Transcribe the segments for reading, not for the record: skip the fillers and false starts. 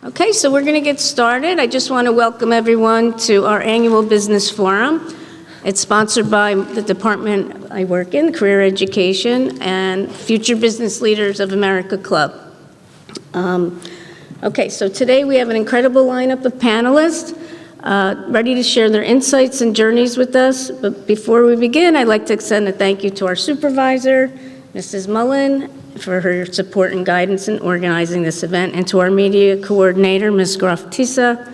Okay, so we're going to get started. I just want to welcome everyone to our annual business forum. It's sponsored by the department I work in, Career Education, and Future Business Leaders of America Club. Okay, so today we have an incredible lineup of panelists ready to share their insights and journeys with us. But before we begin, I'd like to extend a thank you to our supervisor, Mrs. Mullen, for her support and guidance in organizing this event, and to our media coordinator, Ms. Groff-Tisa,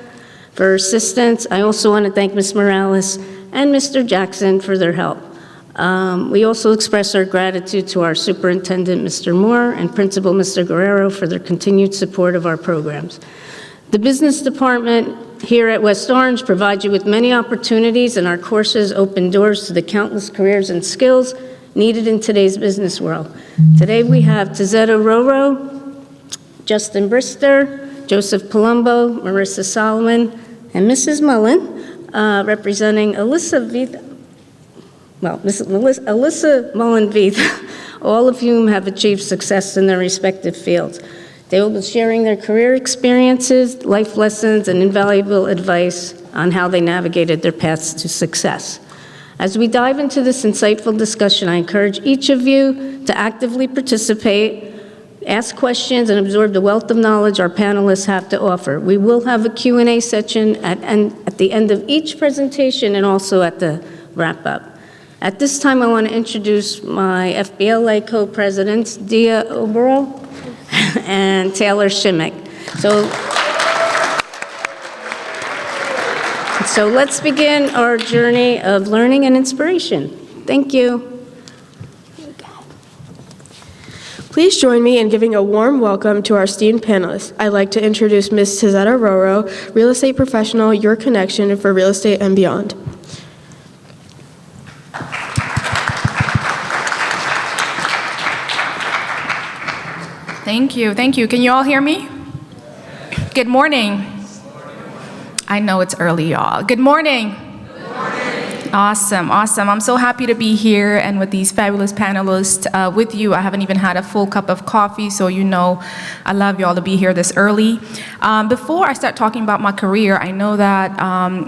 for her assistance. I also want to thank Ms. Morales and Mr. Jackson for their help. We also express our gratitude to our superintendent, Mr. Moore, and principal, Mr. Guerrero, for their continued support of our programs. The business department here at West Orange provides you with many opportunities, and our courses open doors to the countless careers and skills needed in today's business world. Today we have Tizetta Roro, Justin Brister, Joseph Palumbo, Marissa Solomon, and Mrs. Mullen, representing Alyssa Mullen-Veith, all of whom have achieved success in their respective fields. They will be sharing their career experiences, life lessons, and invaluable advice on how they navigated their paths to success. As we dive into this insightful discussion, I encourage each of you to actively participate, ask questions, and absorb the wealth of knowledge our panelists have to offer. We will have a Q&A session at the end of each presentation and also at the wrap-up. At this time, I want to introduce my FBLA co-presidents, Dia Obero and Taylor Shimmick. So let's begin our journey of learning and inspiration. Thank you. Please join me in giving a warm welcome to our esteemed panelists. I'd like to introduce Ms. Tizetta Roro, real estate professional, your connection for real estate and beyond. Thank you. Can you all hear me? Good morning. I know it's early, y'all. Good morning. Good morning. Awesome. I'm so happy to be here and with these fabulous panelists with you. I haven't even had a full cup of coffee, so you know I love y'all to be here this early. Before I start talking about my career, I know that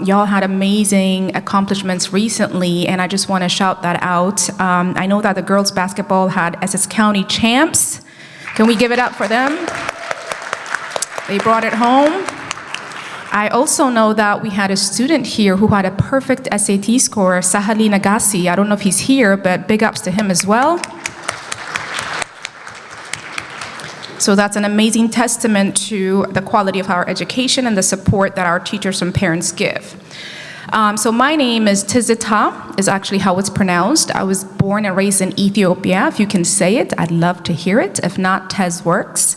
y'all had amazing accomplishments recently, and I just want to shout that out. I know that the girls basketball had Essex County champs. Can we give it up for them? They brought it home. I also know that we had a student here who had a perfect SAT score, Sahali Nagasi. I don't know if he's here, but big ups to him as well. So that's an amazing testament to the quality of our education and the support that our teachers and parents give. So my name is Tizetta, is actually how it's pronounced. I was born and raised in Ethiopia. If you can say it, I'd love to hear it. If not, Tez works.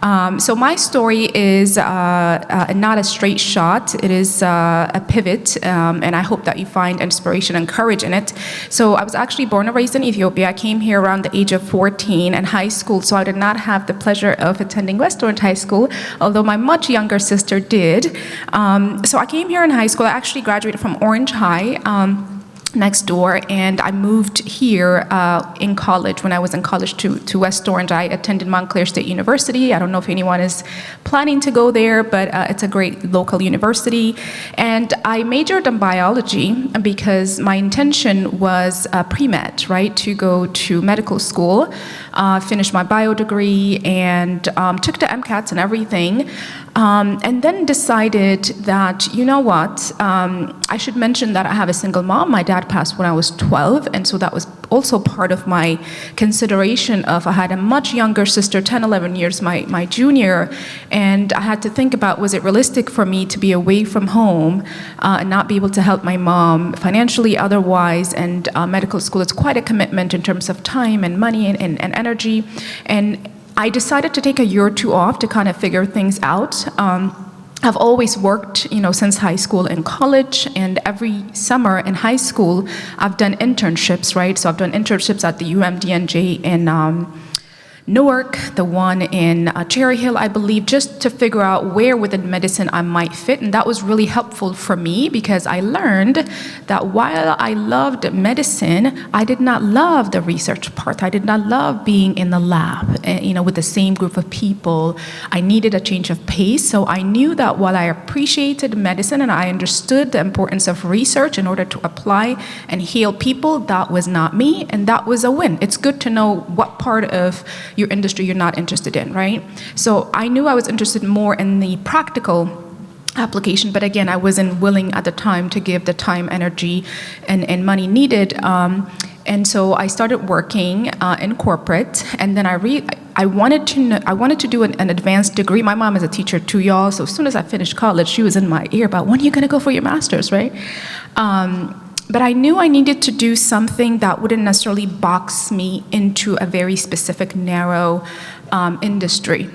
So my story is not a straight shot. It is a pivot, and I hope that you find inspiration and courage in it. So I was actually born and raised in Ethiopia. I came here around the age of 14 in high school, so I did not have the pleasure of attending West Orange High School, although my much younger sister did. So I came here in high school. I actually graduated from Orange High. Next door, and I moved here in college. When I was in college to West Orange, I attended Montclair State University. I don't know if anyone is planning to go there, but it's a great local university. And I majored in biology because my intention was pre-med, right, to go to medical school, finish my bio degree, and took the MCATs and everything. And then decided that, you know what, I should mention that I have a single mom. My dad passed when I was 12, and so that was also part of my consideration of, I had a much younger sister, 10, 11 years my junior, and I had to think about, was it realistic for me to be away from home and not be able to help my mom financially, otherwise, and medical school is quite a commitment in terms of time and money and energy, and I decided to take a year or two off to kind of figure things out. I've always worked, since high school and college, and every summer in high school, I've done internships, right? So I've done internships at the UMDNJ in Newark, the one in Cherry Hill, I believe, just to figure out where within medicine I might fit. And that was really helpful for me because I learned that while I loved medicine, I did not love the research part. I did not love being in the lab, with the same group of people. I needed a change of pace. So I knew that while I appreciated medicine and I understood the importance of research in order to apply and heal people, that was not me, and that was a win. It's good to know what part of your industry you're not interested in, right? So I knew I was interested more in the practical application, but again, I wasn't willing at the time to give the time, energy, and money needed. And so I started working in corporate, and then I wanted to do an advanced degree. My mom is a teacher too, y'all. So as soon as I finished college, she was in my ear about, when are you going to go for your master's, right? But I knew I needed to do something that wouldn't necessarily box me into a very specific, narrow industry.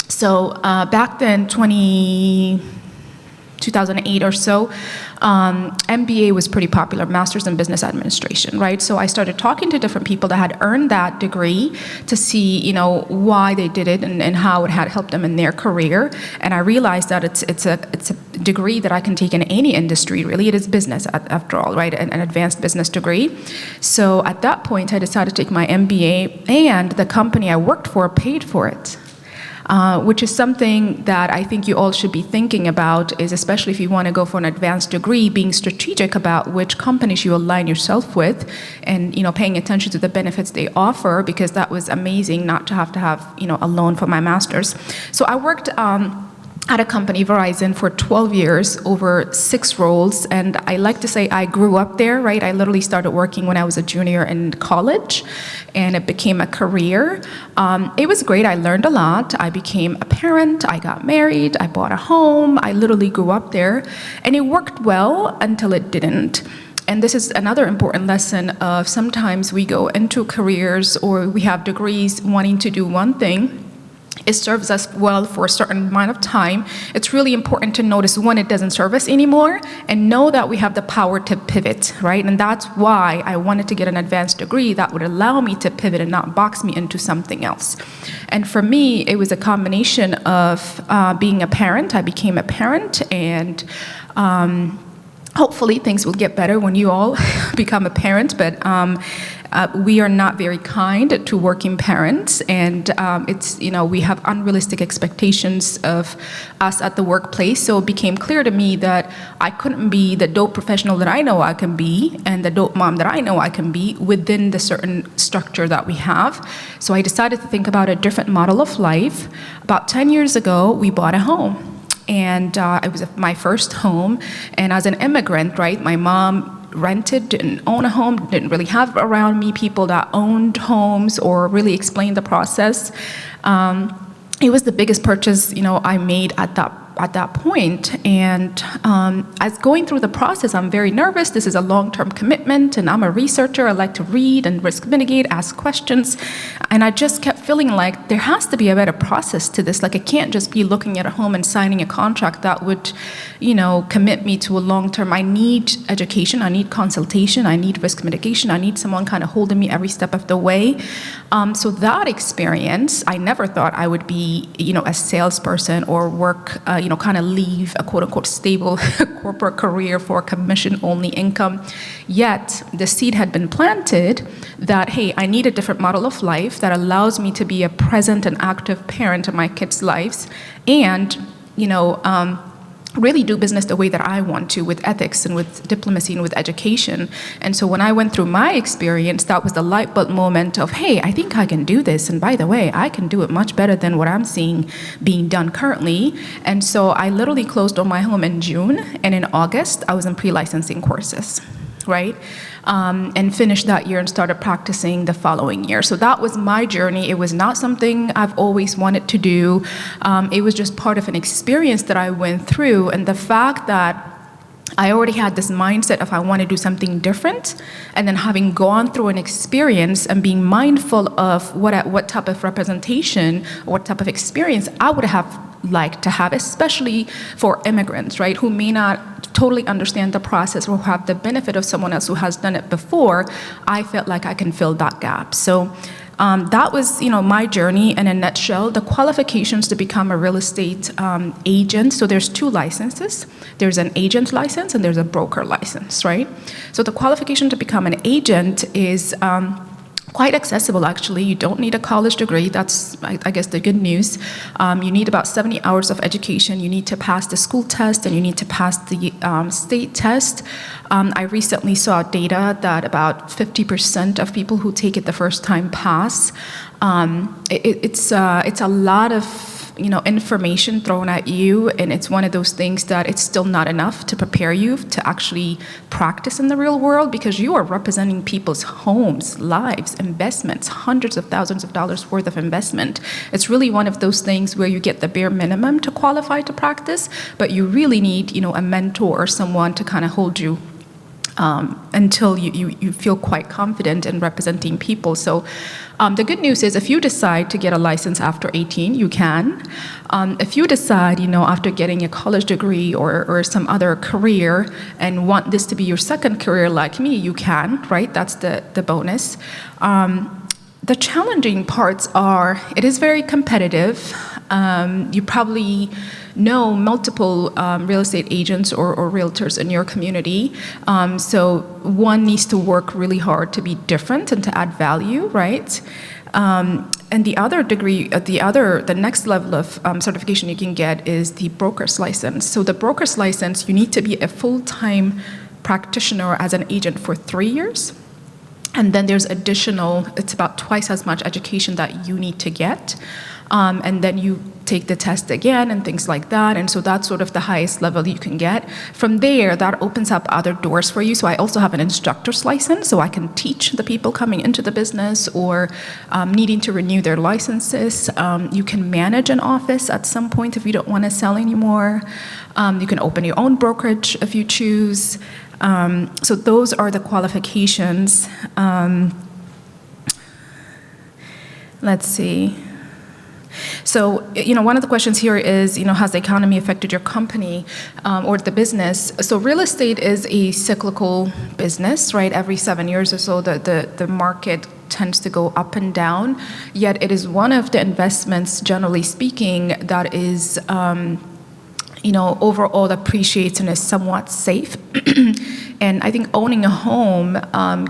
So back then, 2008 or so, MBA was pretty popular, Master's in Business Administration, right? So I started talking to different people that had earned that degree to see, why they did it and how it had helped them in their career. And I realized that it's a degree that I can take in any industry, really. It is business, after all, right? An advanced business degree. So at that point, I decided to take my MBA, and the company I worked for paid for it. Which is something that I think you all should be thinking about, is especially if you want to go for an advanced degree, being strategic about which companies you align yourself with, and paying attention to the benefits they offer, because that was amazing not to have a loan for my master's. So I worked at a company, Verizon, for 12 years, over 6 roles, and I like to say I grew up there, right? I literally started working when I was a junior in college, and it became a career. It was great. I learned a lot. I became a parent. I got married. I bought a home. I literally grew up there, and it worked well until it didn't. And this is another important lesson of sometimes we go into careers or we have degrees wanting to do one thing. It serves us well for a certain amount of time. It's really important to notice when it doesn't serve us anymore and know that we have the power to pivot, right? And that's why I wanted to get an advanced degree that would allow me to pivot and not box me into something else. And for me, it was a combination of being a parent. I became a parent, and hopefully things will get better when you all become a parent, but we are not very kind to working parents, and we have unrealistic expectations of us at the workplace. So it became clear to me that I couldn't be the dope professional that I know I can be and the dope mom that I know I can be within the certain structure that we have. So I decided to think about a different model of life. About 10 years ago, we bought a home. And it was my first home. And as an immigrant, right, my mom rented, didn't own a home, didn't really have around me people that owned homes or really explained the process. It was the biggest purchase, I made at that point. And as going through the process, I'm very nervous. This is a long-term commitment, and I'm a researcher. I like to read and risk mitigate, ask questions. And I just kept feeling like there has to be a better process to this. Like, I can't just be looking at a home and signing a contract that would, commit me to a long-term. I need education. I need consultation. I need risk mitigation. I need someone kind of holding me every step of the way. So that experience, I never thought I would be, a salesperson or work, kind of leave a quote-unquote stable corporate career for commission-only income. Yet the seed had been planted that, hey, I need a different model of life that allows me to be a present and active parent in my kids' lives, and really do business the way that I want to, with ethics and with diplomacy and with education. And so when I went through my experience, that was the light bulb moment of, hey, I think I can do this. And by the way, I can do it much better than what I'm seeing being done currently. And so I literally closed on my home in June, and in August, I was in pre-licensing courses, right? And finished that year and started practicing the following year. So that was my journey. It was not something I've always wanted to do. It was just part of an experience that I went through. And the fact that I already had this mindset of I want to do something different, and then having gone through an experience and being mindful of what type of representation, what type of experience I would have like to have, especially for immigrants, right, who may not totally understand the process or have the benefit of someone else who has done it before. I felt like I can fill that gap. So that was, my journey in a nutshell. The qualifications to become a real estate agent. So there's 2 licenses. There's an agent license and there's a broker license, right? So the qualification to become an agent is quite accessible, actually. You don't need a college degree. That's, I guess, the good news. You need about 70 hours of education. You need to pass the school test, and you need to pass the state test. I recently saw data that about 50% of people who take it the first time pass. It's a lot of information thrown at you, and it's one of those things that it's still not enough to prepare you to actually practice in the real world, because you are representing people's homes, lives, investments, hundreds of thousands of dollars worth of investment. It's really one of those things where you get the bare minimum to qualify to practice, but you really need, a mentor or someone to kind of hold you until you feel quite confident in representing people. So the good news is, if you decide to get a license after 18, you can. If you decide, after getting a college degree or some other career and want this to be your second career like me, you can, right? That's the bonus. The challenging parts are, it is very competitive. You probably know multiple real estate agents or realtors in your community. So one needs to work really hard to be different and to add value, right? And the other degree, the next level of certification you can get is the broker's license. So the broker's license, you need to be a full-time practitioner as an agent for 3 years. And then there's additional, it's about twice as much education that you need to get. And then you take the test again and things like that. And so that's sort of the highest level you can get. From there, that opens up other doors for you. So I also have an instructor's license, so I can teach the people coming into the business or needing to renew their licenses. You can manage an office at some point if you don't want to sell anymore. You can open your own brokerage if you choose. So those are the qualifications. Let's see. So, one of the questions here is, has the economy affected your company or the business? So real estate is a cyclical business, right? Every 7 years or so, the market tends to go up and down, yet it is one of the investments, generally speaking, that is overall appreciates and is somewhat safe. And I think owning a home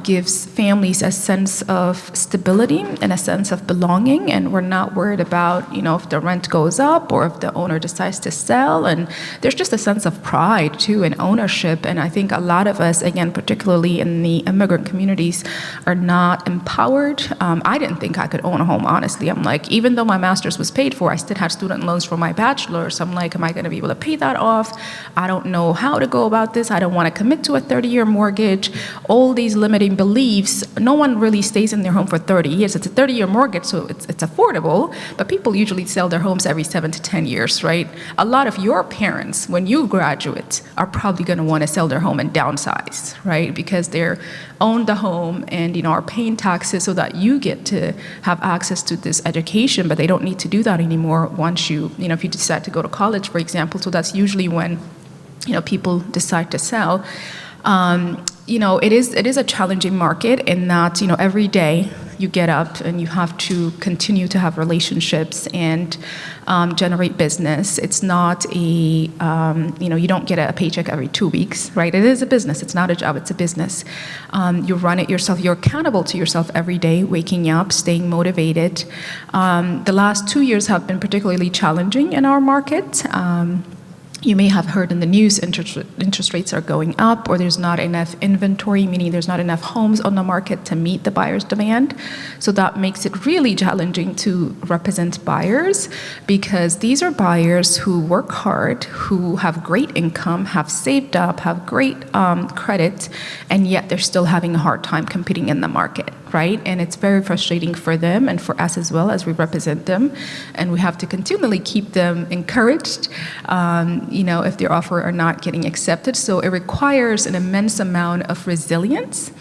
gives families a sense of stability and a sense of belonging, and we're not worried about, if the rent goes up or if the owner decides to sell. And there's just a sense of pride, too, in ownership. And I think a lot of us, again, particularly in the immigrant communities, are not empowered. I didn't think I could own a home, honestly. I'm like, even though my master's was paid for, I still had student loans for my bachelor's. I'm like, am I going to be able to pay that off? I don't know how to go about this. I don't want to commit to a 30-year mortgage. All these limiting beliefs. No one really stays in their home for 30 years. It's a 30-year mortgage, so it's affordable, but people usually sell their homes every 7 to 10 years, right? A lot of your parents, when you graduate, are probably going to want to sell their home and downsize, right? Because they're own the home and are paying taxes so that you get to have access to this education, but they don't need to do that anymore once you, if you decide to go to college, for example. So that's usually when people decide to sell. It is a challenging market in that, every day you get up and you have to continue to have relationships and generate business. It's not you don't get a paycheck every 2 weeks, right? It is a business. It's not a job. It's a business. You run it yourself. You're accountable to yourself every day, waking up, staying motivated. The last 2 years have been particularly challenging in our market. You may have heard in the news interest rates are going up, or there's not enough inventory, meaning there's not enough homes on the market to meet the buyer's demand. So that makes it really challenging to represent buyers, because these are buyers who work hard, who have great income, have saved up, have great credit, and yet they're still having a hard time competing in the market, right? And it's very frustrating for them and for us as well, as we represent them. And we have to continually keep them encouraged, if their offer are not getting accepted. So it requires an immense amount of resilience,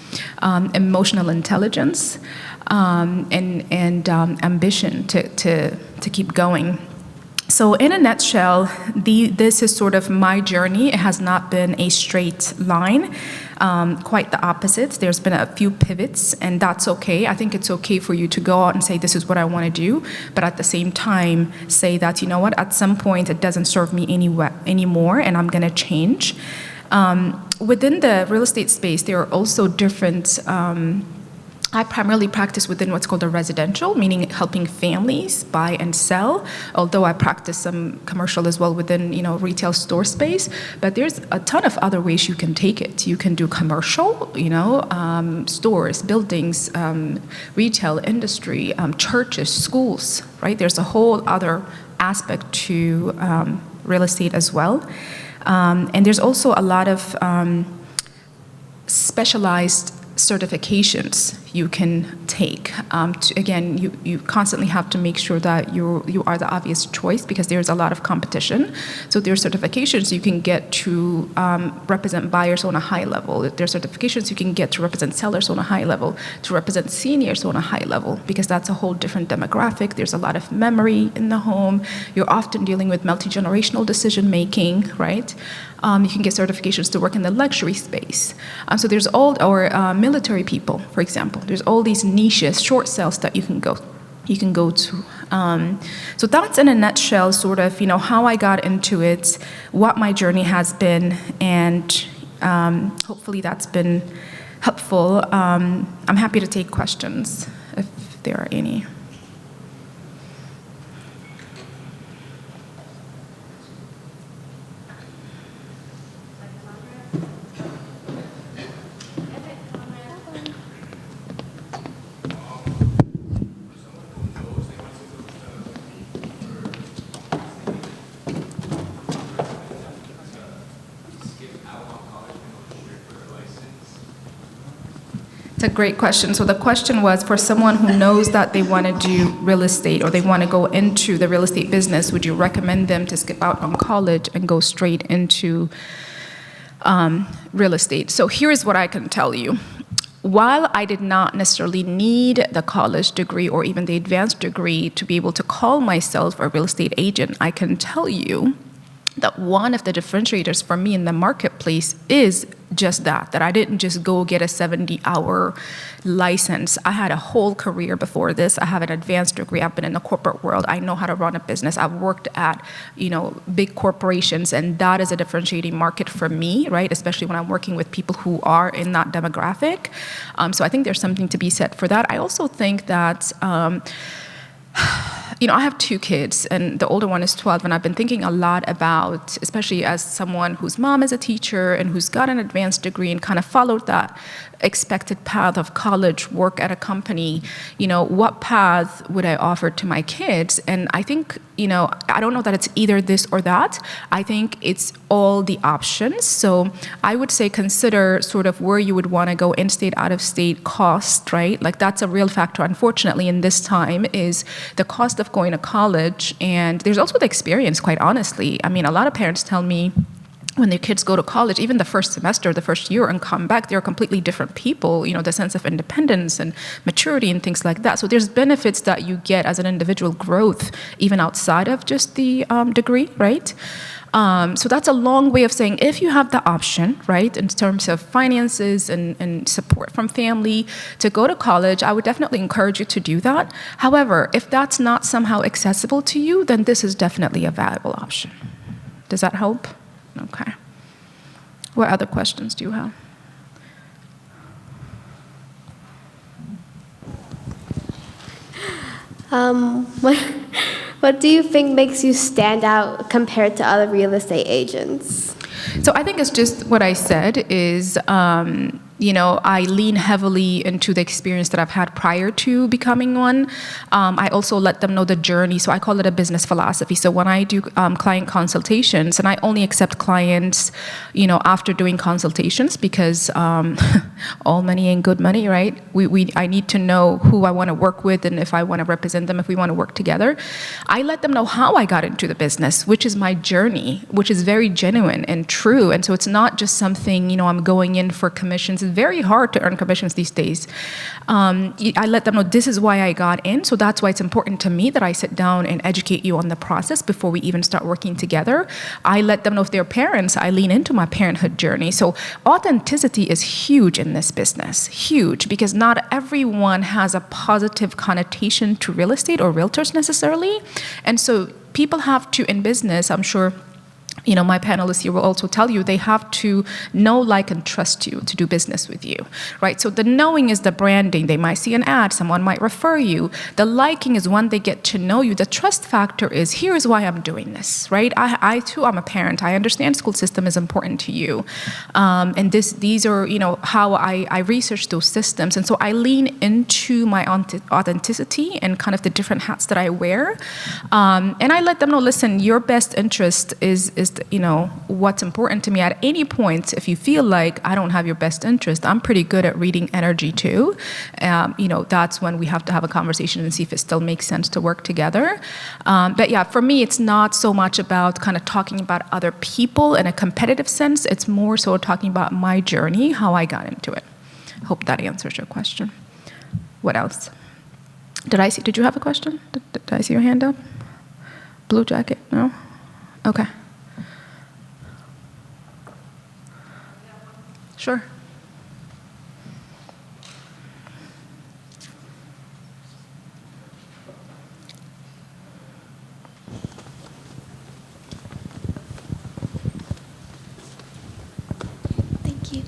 emotional intelligence, and ambition to keep going. So in a nutshell, this is sort of my journey. It has not been a straight line, quite the opposite. There's been a few pivots, and that's okay. I think it's okay for you to go out and say, this is what I want to do, but at the same time, say that, you know what, at some point it doesn't serve me anymore, and I'm going to change. Within the real estate space, there are also different I primarily practice within what's called a residential, meaning helping families buy and sell, although I practice some commercial as well within, retail store space. But there's a ton of other ways you can take it. You can do commercial, stores, buildings, retail industry, churches, schools, right? There's a whole other aspect to real estate as well. And there's also a lot of specialized certifications you can take. Again, you constantly have to make sure that you are the obvious choice because there's a lot of competition. So there are certifications you can get to represent buyers on a high level. There are certifications you can get to represent sellers on a high level, to represent seniors on a high level, because that's a whole different demographic. There's a lot of memory in the home. You're often dealing with multi-generational decision making, right? You can get certifications to work in the luxury space. So there's military people, for example. There's all these niches, short sales that you can go to. So that's in a nutshell sort of, how I got into it, what my journey has been, and hopefully that's been helpful. I'm happy to take questions if there are any. It's a great question. So the question was, for someone who knows that they want to do real estate or they want to go into the real estate business, would you recommend them to skip out on college and go straight into real estate? So here's what I can tell you. While I did not necessarily need the college degree or even the advanced degree to be able to call myself a real estate agent, I can tell you that one of the differentiators for me in the marketplace is just that I didn't just go get a 70-hour license. I had a whole career before this. I have an advanced degree. I've been in the corporate world. I know how to run a business. I've worked at, big corporations, and that is a differentiating market for me, right? Especially when I'm working with people who are in that demographic. So I think there's something to be said for that. I also think that I have 2 kids, and the older one is 12, and I've been thinking a lot about, especially as someone whose mom is a teacher and who's got an advanced degree and kind of followed that expected path of college, work at a company, what path would I offer to my kids? And I think, I don't know that it's either this or that. I think it's all the options. So I would say consider sort of where you would want to go, in-state, out-of-state, cost, right? Like that's a real factor, unfortunately, in this time is the cost of going to college. And there's also the experience, quite honestly. I mean, a lot of parents tell me, when their kids go to college, even the first semester, the first year, and come back, they're completely different people, the sense of independence and maturity and things like that. So there's benefits that you get as an individual growth, even outside of just the degree, right? So that's a long way of saying if you have the option, right, in terms of finances and support from family to go to college, I would definitely encourage you to do that. However, if that's not somehow accessible to you, then this is definitely a valuable option. Does that help? Okay. What other questions do you have? What do you think makes you stand out compared to other real estate agents? So I think it's just what I said is, I lean heavily into the experience that I've had prior to becoming one. I also let them know the journey. So I call it a business philosophy. So when I do client consultations, and I only accept clients, after doing consultations because all money ain't good money, right? I need to know who I want to work with and if I want to represent them, if we want to work together. I let them know how I got into the business, which is my journey, which is very genuine and true. And so it's not just something, I'm going in for commissions. very hard to earn commissions these days. I let them know this is why I got in, so that's why it's important to me that I sit down and educate you on the process before we even start working together. I let them know if they're parents, I lean into my parenthood journey. So authenticity is huge in this business, huge, because not everyone has a positive connotation to real estate or realtors necessarily. And so people have to, in business, I'm sure my panelists here will also tell you, they have to know, like, and trust you to do business with you, right? So the knowing is the branding. They might see an ad, someone might refer you. The liking is when they get to know you. The trust factor is, here is why I'm doing this, right? I too, I'm a parent. I understand school system is important to you. And these are, how I research those systems. And so I lean into my authenticity and kind of the different hats that I wear. And I let them know, listen, your best interest is what's important to me. At any point, if you feel like I don't have your best interest, I'm pretty good at reading energy too. That's when we have to have a conversation and see if it still makes sense to work together. But yeah, for me, it's not so much about kind of talking about other people in a competitive sense. It's more so talking about my journey, how I got into it. Hope that answers your question. What else? Did you have a question? Did I see your hand up? Blue jacket? No? Okay. Sure. Thank you.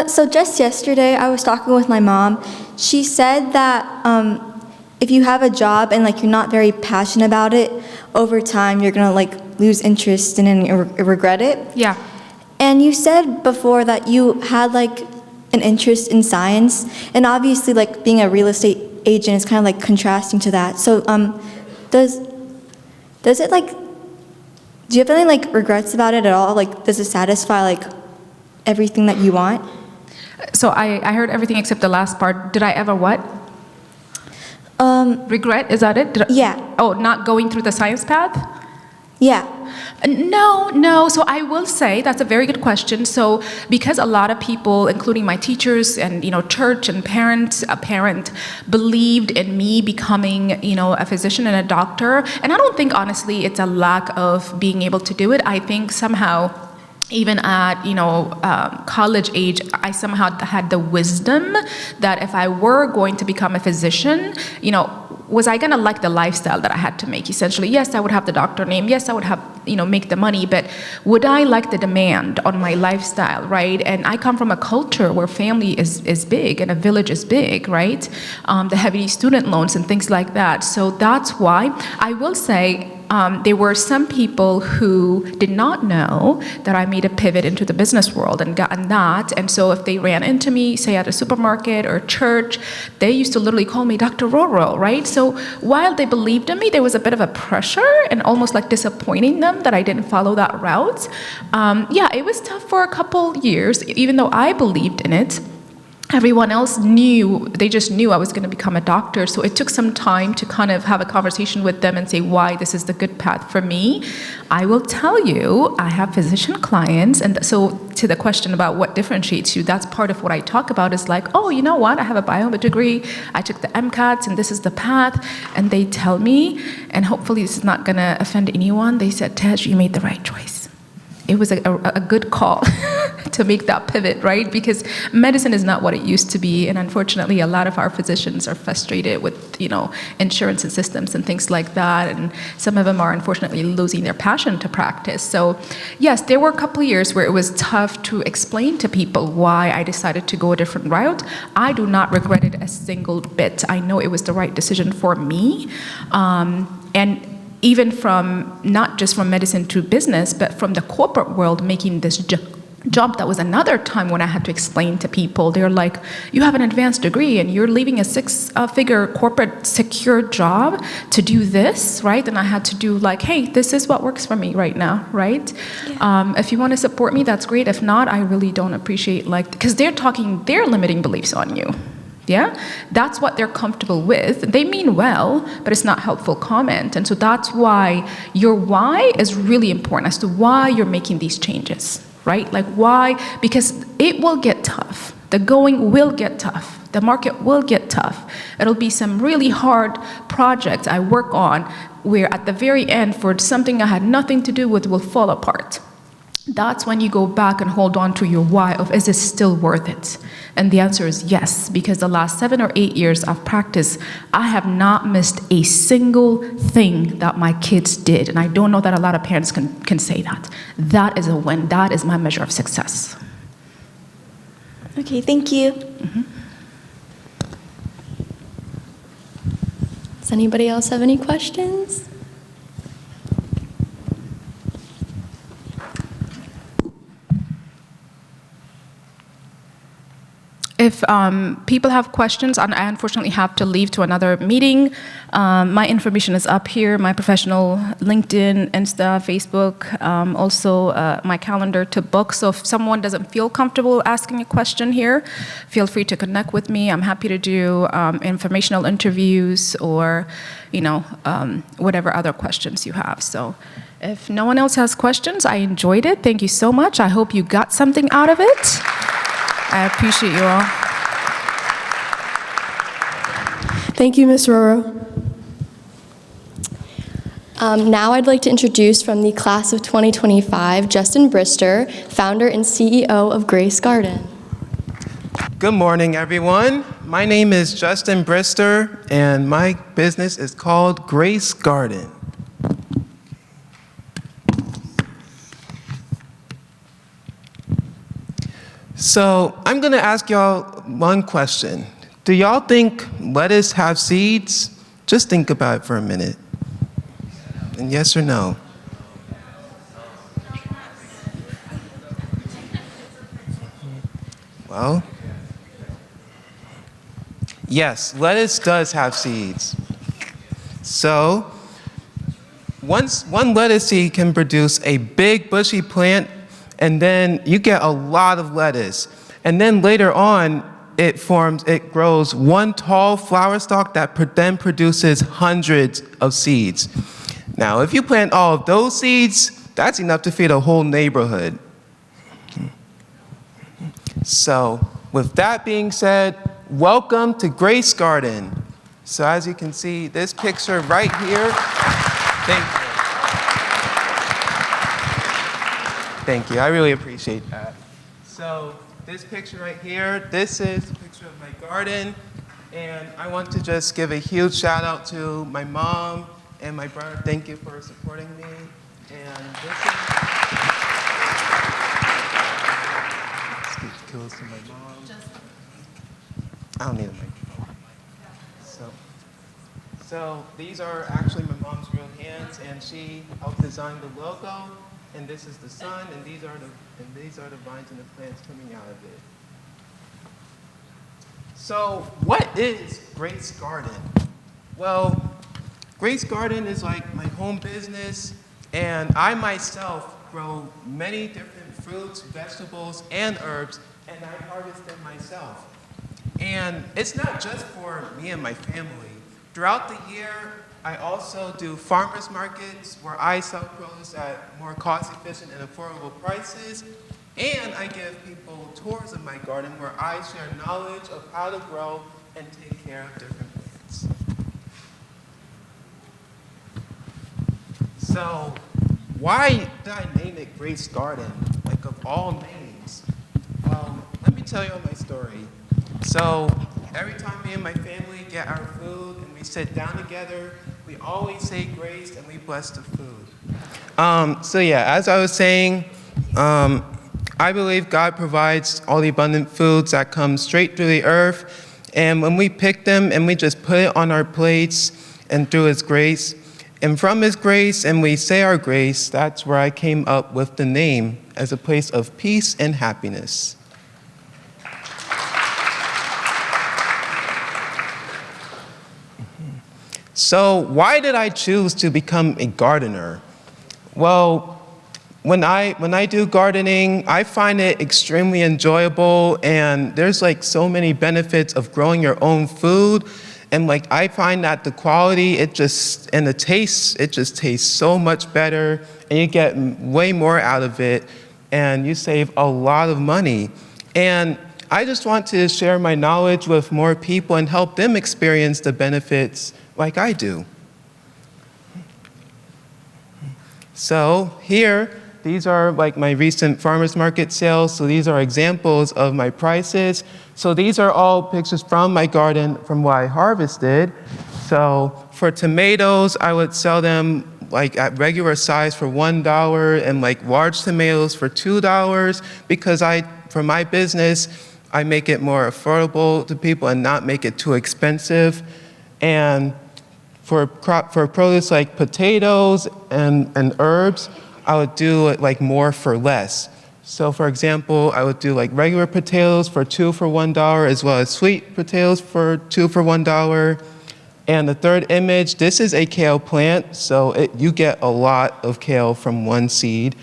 So just yesterday, I was talking with my mom. She said that if you have a job and you're not very passionate about it, over time you're gonna lose interest in it and regret it. Yeah. And you said before that you had an interest in science, and obviously being a real estate agent is kind of contrasting to that. So does it do you have any regrets about it at all? Does it satisfy everything that you want? So I heard everything except the last part. Did I ever what? Regret, is that it? Yeah. Oh, not going through the science path? Yeah. No. So I will say that's a very good question. So because a lot of people, including my teachers and church and a parent believed in me becoming a physician and a doctor, and I don't think honestly it's a lack of being able to do it. I think somehow, even at college age, I somehow had the wisdom that if I were going to become a physician, was I gonna like the lifestyle that I had to make? Essentially, yes, I would have the doctor name. Yes, I would have make the money, but would I like the demand on my lifestyle, right? And I come from a culture where family is big and a village is big, right? The heavy student loans and things like that. So that's why I will say. There were some people who did not know that I made a pivot into the business world and gotten that. And so if they ran into me, say at a supermarket or church, they used to literally call me Dr. Roro, right? So while they believed in me, there was a bit of a pressure and almost disappointing them that I didn't follow that route. It was tough for a couple years, even though I believed in it. Everyone else they just knew I was going to become a doctor. So it took some time to kind of have a conversation with them and say why this is the good path for me. I will tell you, I have physician clients. And so to the question about what differentiates you, that's part of what I talk about is oh, you know what? I have a bio degree. I took the MCATs and this is the path. And they tell me, and hopefully this is not going to offend anyone, they said, Tej, you made the right choice. It was a good call to make that pivot, right? Because medicine is not what it used to be, and unfortunately, a lot of our physicians are frustrated with, insurance and systems and things like that, and some of them are unfortunately losing their passion to practice. So, yes, there were a couple of years where it was tough to explain to people why I decided to go a different route. I do not regret it a single bit. I know it was the right decision for me, and even from, not just from medicine to business, but from the corporate world, making this jump, that was another time when I had to explain to people. They're like, you have an advanced degree and you're leaving a six-figure corporate secure job to do this, right? And I had to do hey, this is what works for me right now, right? Yeah. If you want to support me, that's great. If not, I really don't appreciate, because they're talking their limiting beliefs on you. Yeah, that's what they're comfortable with. They mean well, but it's not helpful comment. And so that's why your why is really important as to why you're making these changes. right? Like why? Because it will get tough. The going will get tough. The market will get tough. It'll be some really hard projects I work on where at the very end, for something I had nothing to do with, will fall apart. That's when you go back and hold on to your why of, is it still worth it? And the answer is yes, because the last 7 or 8 years of practice, I have not missed a single thing that my kids did. And I don't know that a lot of parents can say that. That is a win. That is my measure of success. Okay, thank you. Does anybody else have any questions? If people have questions, and I unfortunately have to leave to another meeting, my information is up here, my professional LinkedIn, Insta, Facebook, also my calendar to book. So if someone doesn't feel comfortable asking a question here, feel free to connect with me. I'm happy to do informational interviews or, whatever other questions you have. So if no one else has questions, I enjoyed it. Thank you so much. I hope you got something out of it. I appreciate you all. Thank you, Ms. Roro. Now I'd like to introduce from the class of 2025, Justin Brister, founder and CEO of Grace Garden. Good morning, everyone. My name is Justin Brister, and my business is called Grace Garden. So I'm gonna ask y'all one question. Do y'all think lettuce have seeds? Just think about it for a minute. And yes or no? Well, yes, lettuce does have seeds. So one lettuce seed can produce a big bushy plant, and then you get a lot of lettuce. And then later on, it grows one tall flower stalk that then produces hundreds of seeds. Now, if you plant all of those seeds, that's enough to feed a whole neighborhood. So, with that being said, welcome to Grace Garden. So as you can see, this picture right here, Thank you, I really appreciate that. So this picture right here, this is a picture of my garden, and I want to just give a huge shout out to my mom and my brother. Thank you for supporting me. And this is, let's get close to my mom. I don't need a microphone. So these are actually my mom's real hands, and she helped design the logo. And this is the sun, and these are the vines and the plants coming out of it. So what is Grace Garden? Well, Grace Garden is like my home business, and I myself grow many different fruits, vegetables, and herbs, and I harvest them myself. And it's not just for me and my family. Throughout the year, I also do farmers markets where I sell produce at more cost-efficient and affordable prices, and I give people tours of my garden where I share knowledge of how to grow and take care of different plants. So, why did I name it Grace Garden, like of all names? Well, let me tell you my story. So, every time me and my family get our food and we sit down together, we always say grace and we bless the food. So yeah, as I was saying, I believe God provides all the abundant foods that come straight through the earth. And when we pick them and we just put it on our plates and through His grace, and from His grace and we say our grace, that's where I came up with the name as a place of peace and happiness. So why did I choose to become a gardener? Well, when I do gardening, I find it extremely enjoyable, and there's like so many benefits of growing your own food. And like I find that the quality, and the taste, it just tastes so much better, and you get way more out of it. and you save a lot of money. And I just want to share my knowledge with more people and help them experience the benefits like I do. So here, these are like my recent farmers market sales. So these are examples of my prices. So these are all pictures from my garden from what I harvested. So for tomatoes, I would sell them like at regular size for $1 and like large tomatoes for $2 because for my business, I make it more affordable to people and not make it too expensive. And for produce like potatoes and herbs, I would do it like more for less. So for example, I would do like regular potatoes for 2 for $1, as well as sweet potatoes for 2 for $1. And the third image, this is a kale plant, so you get a lot of kale from one seed.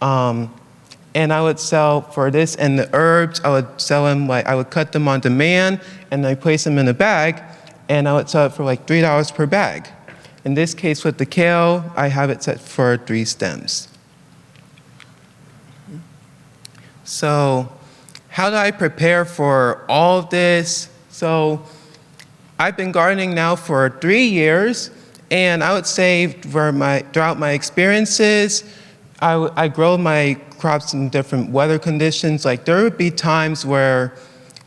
And I would sell for this and the herbs, I would sell them I would cut them on demand and I place them in a bag and I would sell it for like $3 per bag. In this case with the kale, I have it set for 3 stems. So how do I prepare for all of this? So I've been gardening now for 3 years, and I would say throughout my experiences, I grow my crops in different weather conditions. Like there would be times where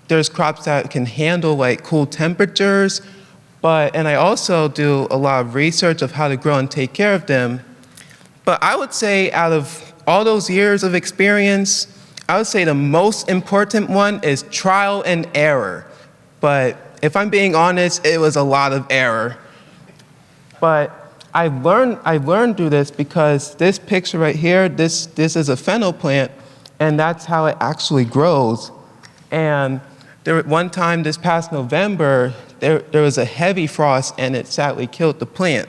there's crops that can handle like cool temperatures, and I also do a lot of research of how to grow and take care of them. But I would say out of all those years of experience, I would say the most important one is trial and error. But if I'm being honest, it was a lot of error. But I learned through this because this picture right here, this is a fennel plant, and that's how it actually grows. And one time this past November, there was a heavy frost and it sadly killed the plant.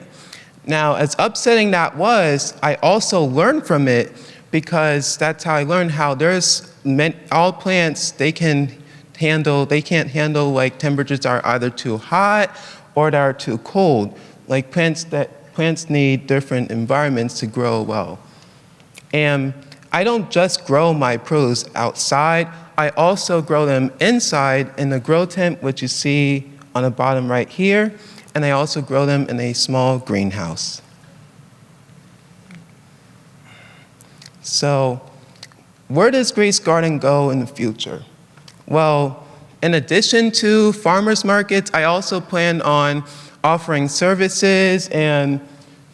Now, as upsetting that was, I also learned from it because that's how I learned how all plants, they can't handle like temperatures that are either too hot or that are too cold. Like plants need different environments to grow well. And I don't just grow my produce outside, I also grow them inside in the grow tent, which you see on the bottom right here, and I also grow them in a small greenhouse. So, where does Grace Garden go in the future? Well, in addition to farmers markets, I also plan on offering services and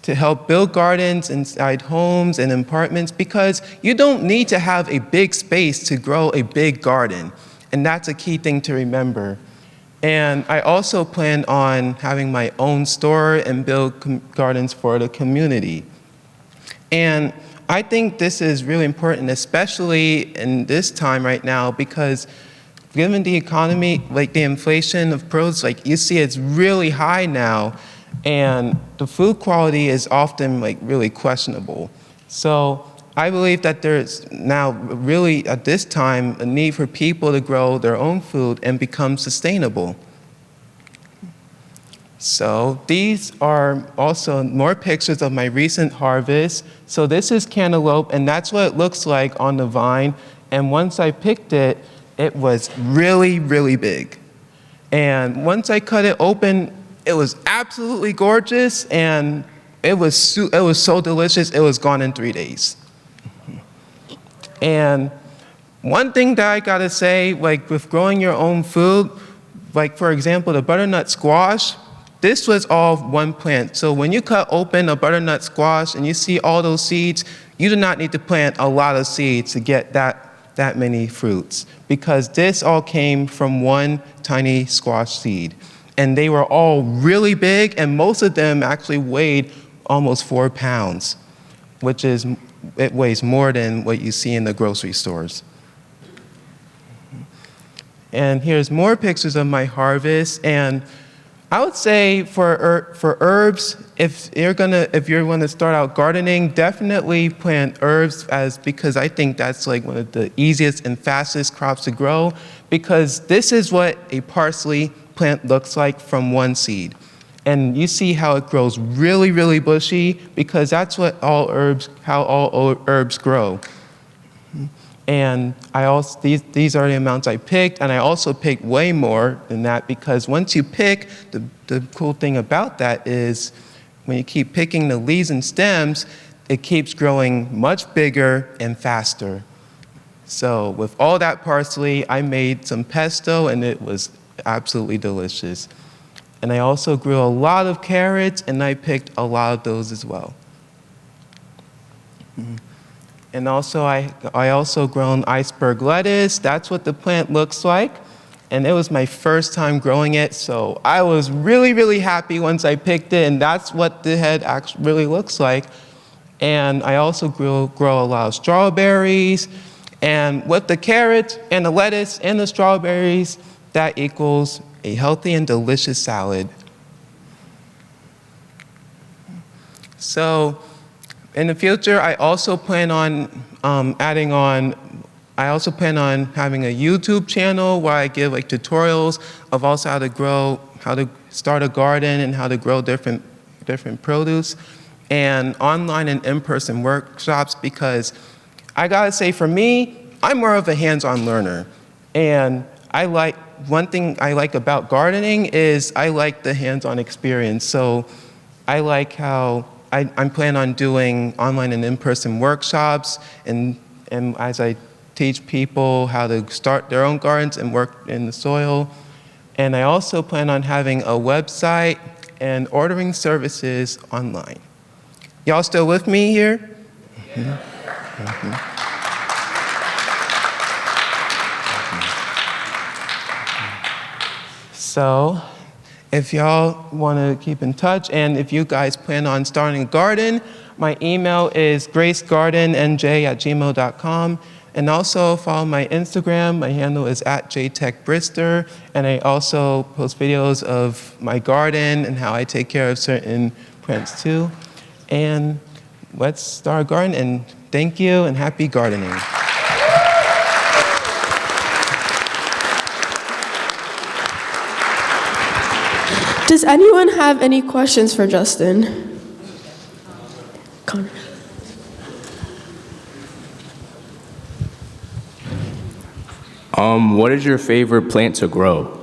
to help build gardens inside homes and apartments because you don't need to have a big space to grow a big garden. And that's a key thing to remember. And I also plan on having my own store and build gardens for the community. And I think this is really important, especially in this time right now, because given the economy, like the inflation of produce, like you see it's really high now, and the food quality is often like really questionable. So I believe that there's now really at this time a need for people to grow their own food and become sustainable. So these are also more pictures of my recent harvest. So this is cantaloupe, and that's what it looks like on the vine. And once I picked it, it was really, really big. And once I cut it open, it was absolutely gorgeous, and it was so delicious, it was gone in 3 days. And one thing that I gotta say, like with growing your own food, like for example, the butternut squash, this was all one plant. So when you cut open a butternut squash and you see all those seeds, you do not need to plant a lot of seeds to get that many fruits, because this all came from one tiny squash seed. And they were all really big, and most of them actually weighed almost 4 pounds, it weighs more than what you see in the grocery stores. And here's more pictures of my harvest. And I would say for herbs, if you're gonna start out gardening, definitely plant herbs because I think that's like one of the easiest and fastest crops to grow, because this is what a parsley plant looks like from one seed. And you see how it grows really, really bushy, because that's how all herbs grow. And I also, these are the amounts I picked, and I also picked way more than that because once you pick, the cool thing about that is when you keep picking the leaves and stems, it keeps growing much bigger and faster. So with all that parsley, I made some pesto, and it was absolutely delicious. And I also grew a lot of carrots, and I picked a lot of those as well. And also, I also grown iceberg lettuce. That's what the plant looks like. And it was my first time growing it, so I was really, really happy once I picked it, and that's what the head actually really looks like. And I also grow a lot of strawberries. And with the carrots and the lettuce and the strawberries, that equals a healthy and delicious salad. So, in the future, I also plan on having a YouTube channel where I give like tutorials of also how to start a garden and how to grow different produce, and online and in-person workshops, because I gotta say for me, I'm more of a hands-on learner. And one thing I like about gardening is I like the hands-on experience. So I like how I'm planning on doing online and in-person workshops, and as I teach people how to start their own gardens and work in the soil. And I also plan on having a website and ordering services online. Y'all still with me here? Yeah. So, if y'all want to keep in touch, and if you guys plan on starting a garden, my email is gracegardenNJ@gmail.com. And also follow my Instagram. My handle is @jtechbrister. And I also post videos of my garden and how I take care of certain plants too. And let's start a garden. And thank you and happy gardening. Does anyone have any questions for Justin? Connor. What is your favorite plant to grow?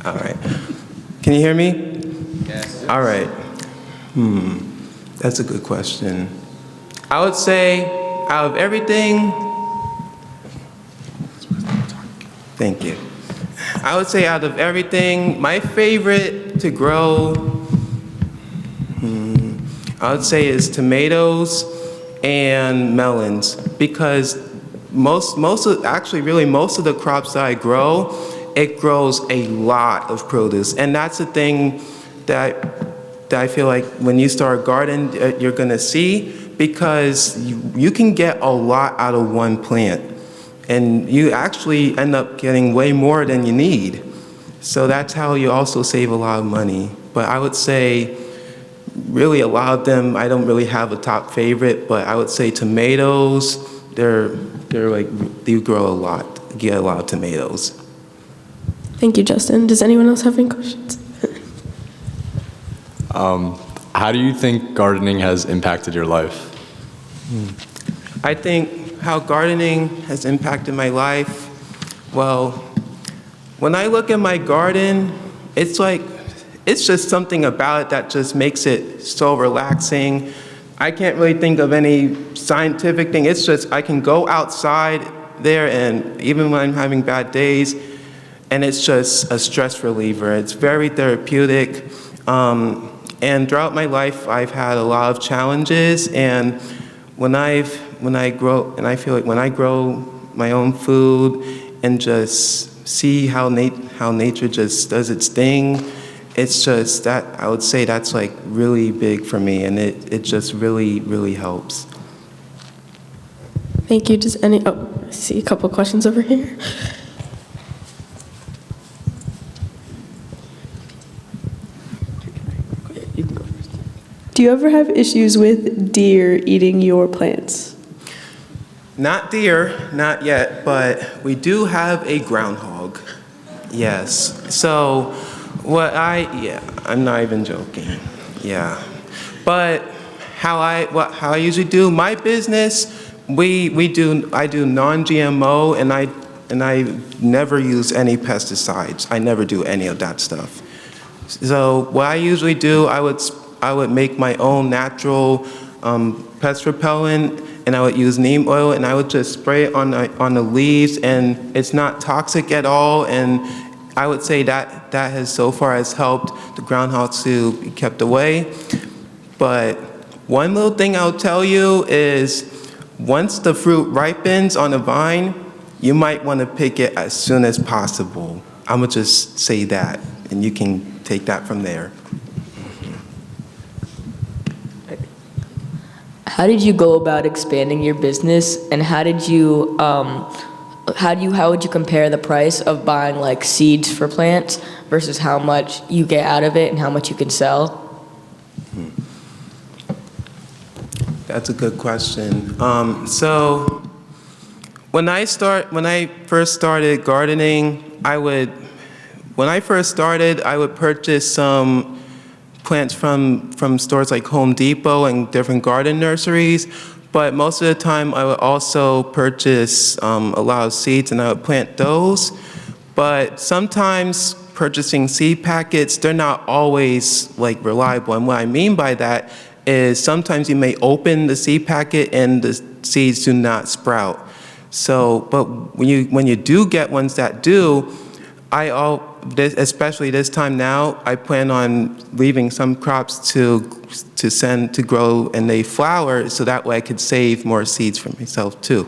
All right. Can you hear me? Yes. All right. That's a good question. I would say out of everything, thank you. I would say out of everything, my favorite to grow, I would say is tomatoes and melons, because most of the crops that I grow, it grows a lot of produce. And that's the thing that I feel like when you start a garden, you're gonna see, because you can get a lot out of one plant. And you actually end up getting way more than you need. So that's how you also save a lot of money. But I would say, really a lot of them, I don't really have a top favorite, but I would say tomatoes, they're like, you grow a lot, you get a lot of tomatoes. Thank you, Justin. Does anyone else have any questions? How do you think gardening has impacted your life? I think how gardening has impacted my life, well, when I look at my garden, it's just something about it that just makes it so relaxing. I can't really think of any scientific thing. It's just I can go outside there, and even when I'm having bad days, and it's just a stress reliever. It's very therapeutic. And throughout my life, I've had a lot of challenges, and when I grow my own food and just see how nature just does its thing, it's just that, I would say that's like really big for me, and it just really, really helps. Thank you. I see a couple questions over here. Do you ever have issues with deer eating your plants? Not deer, not yet, but we do have a groundhog. Yes. So I'm not even joking. Yeah. But how I usually do my business, I do non-GMO, and I never use any pesticides. I never do any of that stuff. So what I usually do, I would make my own natural pest repellent, and I would use neem oil, and I would just spray it on the leaves, and it's not toxic at all. And I would say that has so far has helped the groundhogs to be kept away. But one little thing I'll tell you is, once the fruit ripens on the vine, you might want to pick it as soon as possible. I'm gonna just say that, and you can take that from there. How did you go about expanding your business, and how would you compare the price of buying like seeds for plants versus how much you get out of it and how much you can sell? That's a good question. So when I first started gardening, I would purchase some plants from stores like Home Depot and different garden nurseries, but most of the time I would also purchase a lot of seeds, and I would plant those. But sometimes purchasing seed packets, they're not always like reliable, and what I mean by that is sometimes you may open the seed packet and the seeds do not sprout. So, but when you do get ones that do, especially this time now, I plan on leaving some crops to grow and they flower, so that way I could save more seeds for myself too,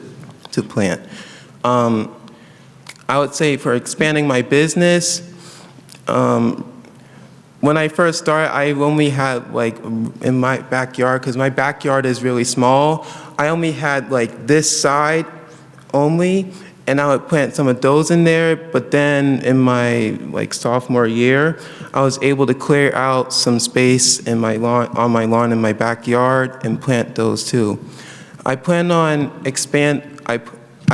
to plant. I would say for expanding my business, when I first started, I only had like in my backyard, because my backyard is really small, I only had like this side only, and I would plant some of those in there. But then in my like sophomore year, I was able to clear out some space in my lawn, on my lawn in my backyard, and plant those too. I plan on I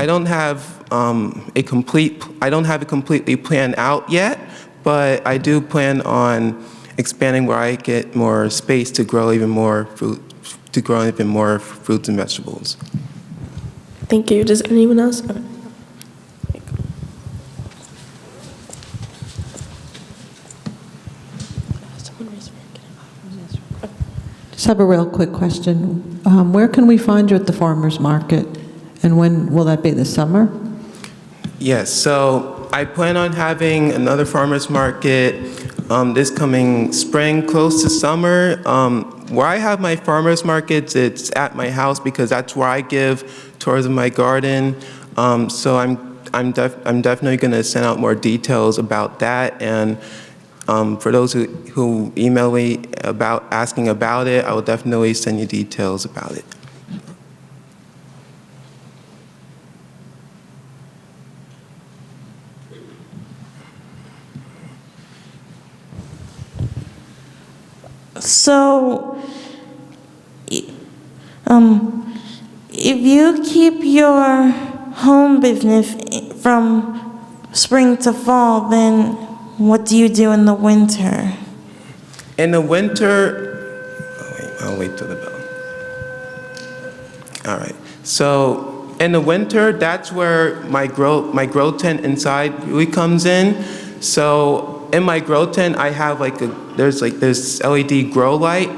don't have it completely planned out yet, but I do plan on expanding where I get more space to grow even more fruits and vegetables. Thank you. Does anyone else? Okay. Just have a real quick question. Where can we find you at the farmer's market, and when will that be, this summer? Yes, so I plan on having another farmer's market this coming spring, close to summer. Where I have my farmer's markets, it's at my house because that's where I give tours of my garden. So I'm definitely going to send out more details about that. And for those who email me about asking about it, I will definitely send you details about it. So, if you keep your home business from spring to fall, then what do you do in the winter? In the winter, I'll wait till the bell. All right. So in the winter, that's where my grow tent inside really comes in. So in my grow tent, I have there's this LED grow light.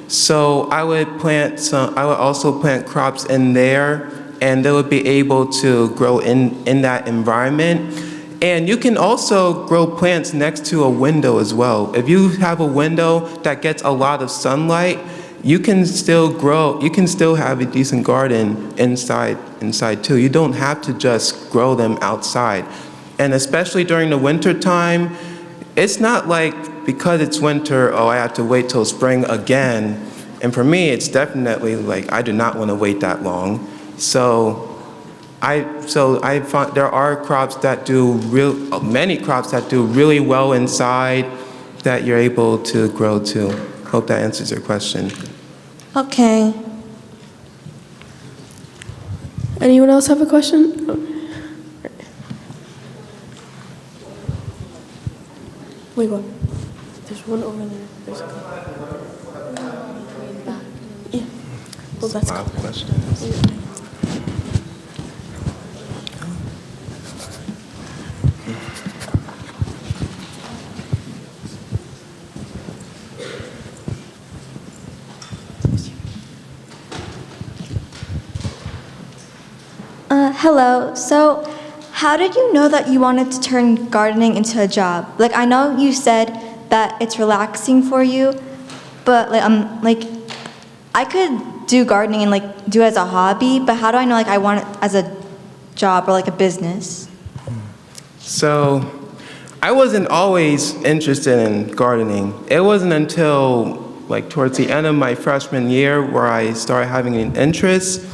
So I would also plant crops in there, and they would be able to grow in that environment. And you can also grow plants next to a window as well. If you have a window that gets a lot of sunlight, you can still have a decent garden inside too. You don't have to just grow them outside. And especially during the winter time, it's not like because it's winter, oh, I have to wait till spring again. And for me, it's definitely like I do not want to wait that long. So I find there are crops that do many crops that do really well inside that you're able to grow too. Hope that answers your question. Okay. Anyone else have a question? Wait, what? There's one over there. There's a couple. Yeah. Oh, that's a lot of cool. questions. Hello. So, how did you know that you wanted to turn gardening into a job? Like, I know you said that it's relaxing for you, but like I could do gardening and like do it as a hobby, but how do I know like I want it as a job or like a business? So, I wasn't always interested in gardening. It wasn't until like towards the end of my freshman year where I started having an interest.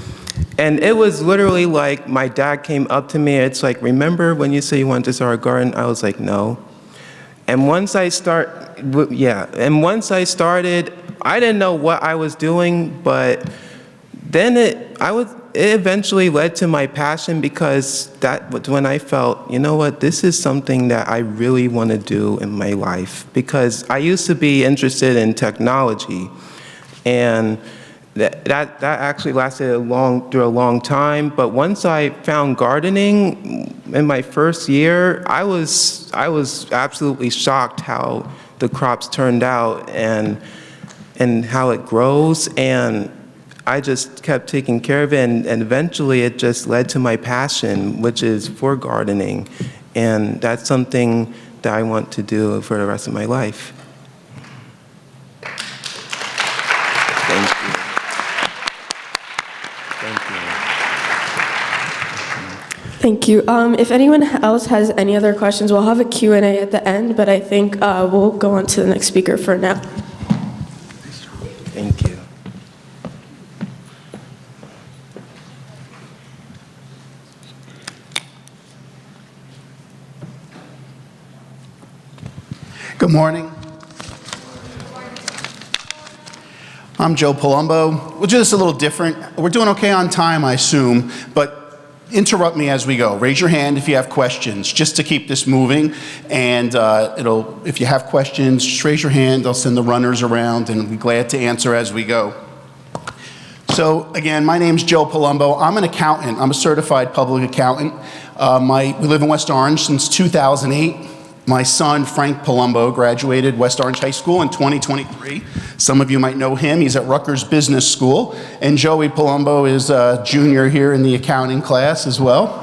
And it was literally like my dad came up to me. It's like, remember when you said you wanted to start a garden? I was like, no. And once I started, I didn't know what I was doing, but then it eventually led to my passion, because that was when I felt, you know what, this is something that I really want to do in my life. Because I used to be interested in technology, and that actually lasted through a long time. But once I found gardening in my first year, I was absolutely shocked how the crops turned out and how it grows. And I just kept taking care of it, and eventually it just led to my passion, which is for gardening. And that's something that I want to do for the rest of my life. Thank you. Thank you. If anyone else has any other questions, we'll have a Q&A at the end, but I think we'll go on to the next speaker for now. Thank you. Good morning. I'm Joe Palumbo. We'll do this a little different. We're doing okay on time, I assume, but interrupt me as we go. Raise your hand if you have questions, just to keep this moving. And if you have questions, just raise your hand. I'll send the runners around, and we'll be glad to answer as we go. So again, my name's Joe Palumbo. I'm an accountant. I'm a certified public accountant. We live in West Orange since 2008. My son, Frank Palumbo, graduated West Orange High School in 2023. Some of you might know him. He's at Rutgers Business School. And Joey Palumbo is a junior here in the accounting class as well.